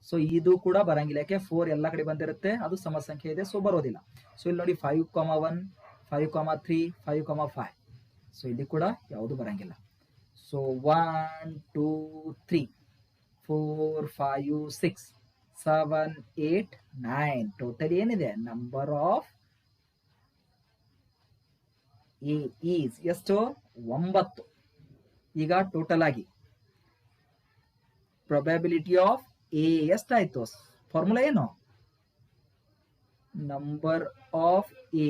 ಸೊ ಇದು ಕೂಡ ಬರಂಗಿಲ್ಲ, ಯಾಕೆ? 4 ಎಲ್ಲ ಕಡೆ ಬಂದಿರುತ್ತೆ, ಅದು ಸಮ ಸಂಖ್ಯೆ ಇದೆ, ಸೊ ಬರೋದಿಲ್ಲ. ಸೊ ಇಲ್ಲಿ ನೋಡಿ 5, 1 5, 3 5, 5. ಸೊ ಇಲ್ಲಿ ಕೂಡ ಯಾವುದು ಬರಂಗಿಲ್ಲ. ಸೊ 1 2 3 4 5 6 7 8 9 ಟೋಟಲ್ ಏನಿದೆ? ನಂಬರ್ ಆಫ್ ಎ ಈಸ್ ಎಷ್ಟು? 9. ಈಗ ಟೋಟಲ್ ಆಗಿ ಪ್ರೊಬ್ಯಾಬಿಲಿಟಿ ಆಫ್ ಎ ಎಷ್ಟಾಯ್ತು? ಫಾರ್ಮುಲಾ ಏನು? Number of A,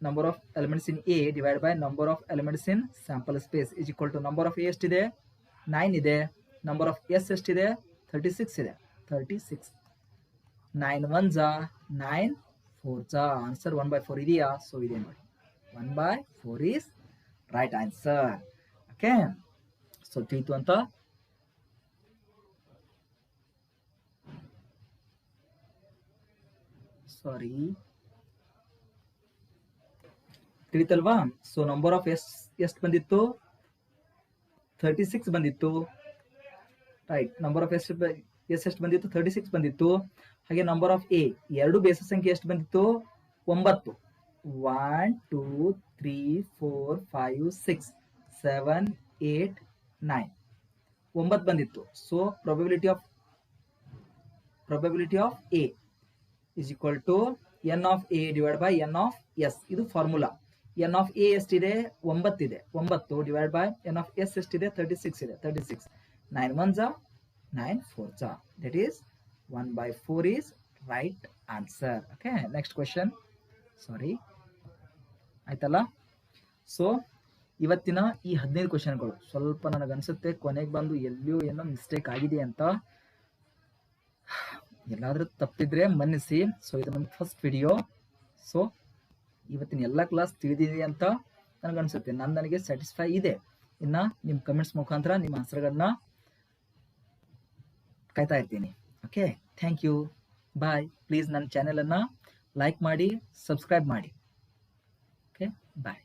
number of elements in A divide by number of elements in sample space is equal to number of A ಎಷ್ಟಿದೆ? 9 ಇದೆ. Number of S ಎಷ್ಟಿದೆ? 36 ಇದೆ. 36. 9 1s 9 4s. Answer 1/4 ಇದೆಯಾ? So ಇದೆ ನೋಡಿ, 1/4 is right answer. Okay. So ತಿಳಿತು ಅಂತ. Sorry, ತಿಳಿತಲ್ವಾ? ಸೊ ನಂಬರ್ ಆಫ್ ಎಸ್ ಎಷ್ಟು ಬಂದಿತ್ತು? 36 ಬಂದಿತ್ತು. ರೈಟ್. ನಂಬರ್ ಆಫ್ ಎಸ್ ಎಷ್ಟು ಬಂದಿತ್ತು? 36 ಬಂದಿತ್ತು. ಹಾಗೆ ನಂಬರ್ ಆಫ್ ಎ 2 ಬೇಸ ಸಂಖ್ಯೆ ಎಷ್ಟು ಬಂದಿತ್ತು? 9. 1 2 3 4 5 6 7 8 9 9 ಬಂದಿತ್ತು. So probability of A is equal to n of a divided by n of s. ಇದು ಫಾರ್ಮುಲಾ. n of a ಎಷ್ಟಿದೆ? 9 ಇದೆ. 9 divided by n of s ಎಷ್ಟಿದೆ? 36 ಇದೆ. 36. 9 1s 9 4s. That is 1/4 is right answer. Okay. Next question. Sorry. ಆಯ್ತಲ್ಲ? So ಇವತ್ತಿನ ಈ 15 ಕ್ವಶನ್ಗಳು ಸ್ವಲ್ಪ ನನಗನ್ಸುತ್ತೆ ಕೊನೆಗೆ ಬಂದು ಎಲ್ಲಿಯೂ ಏನೋ ಮಿಸ್ಟೇಕ್ ಆಗಿದೆ ಅಂತ. ಎಲ್ಲಾದ್ರೂ ತಪ್ಪಿದ್ರೆ ಮನ್ನಿಸಿ. ಸೊ ಇದು ನನ್ನ ಫಸ್ಟ್ ವಿಡಿಯೋ. ಸೊ ಇವತ್ತಿನ ಎಲ್ಲ ಕ್ಲಾಸ್ ತಿಳಿದಿದೆ ಅಂತ ನನಗನ್ಸುತ್ತೆ. ನನಗೆ ಸ್ಯಾಟಿಸ್ಫೈ ಇದೆ. ಇನ್ನು ನಿಮ್ಮ ಕಮೆಂಟ್ಸ್ ಮುಖಾಂತರ ನಿಮ್ಮ ಆನ್ಸರ್ಗಳನ್ನ ಕಾಯ್ತಾ ಇರ್ತೀನಿ. Okay, thank you, bye. Please ನನ್ನ ಚಾನೆಲನ್ನು ಲೈಕ್ ಮಾಡಿ, ಸಬ್ಸ್ಕ್ರೈಬ್ ಮಾಡಿ. ಓಕೆ, ಬಾಯ್.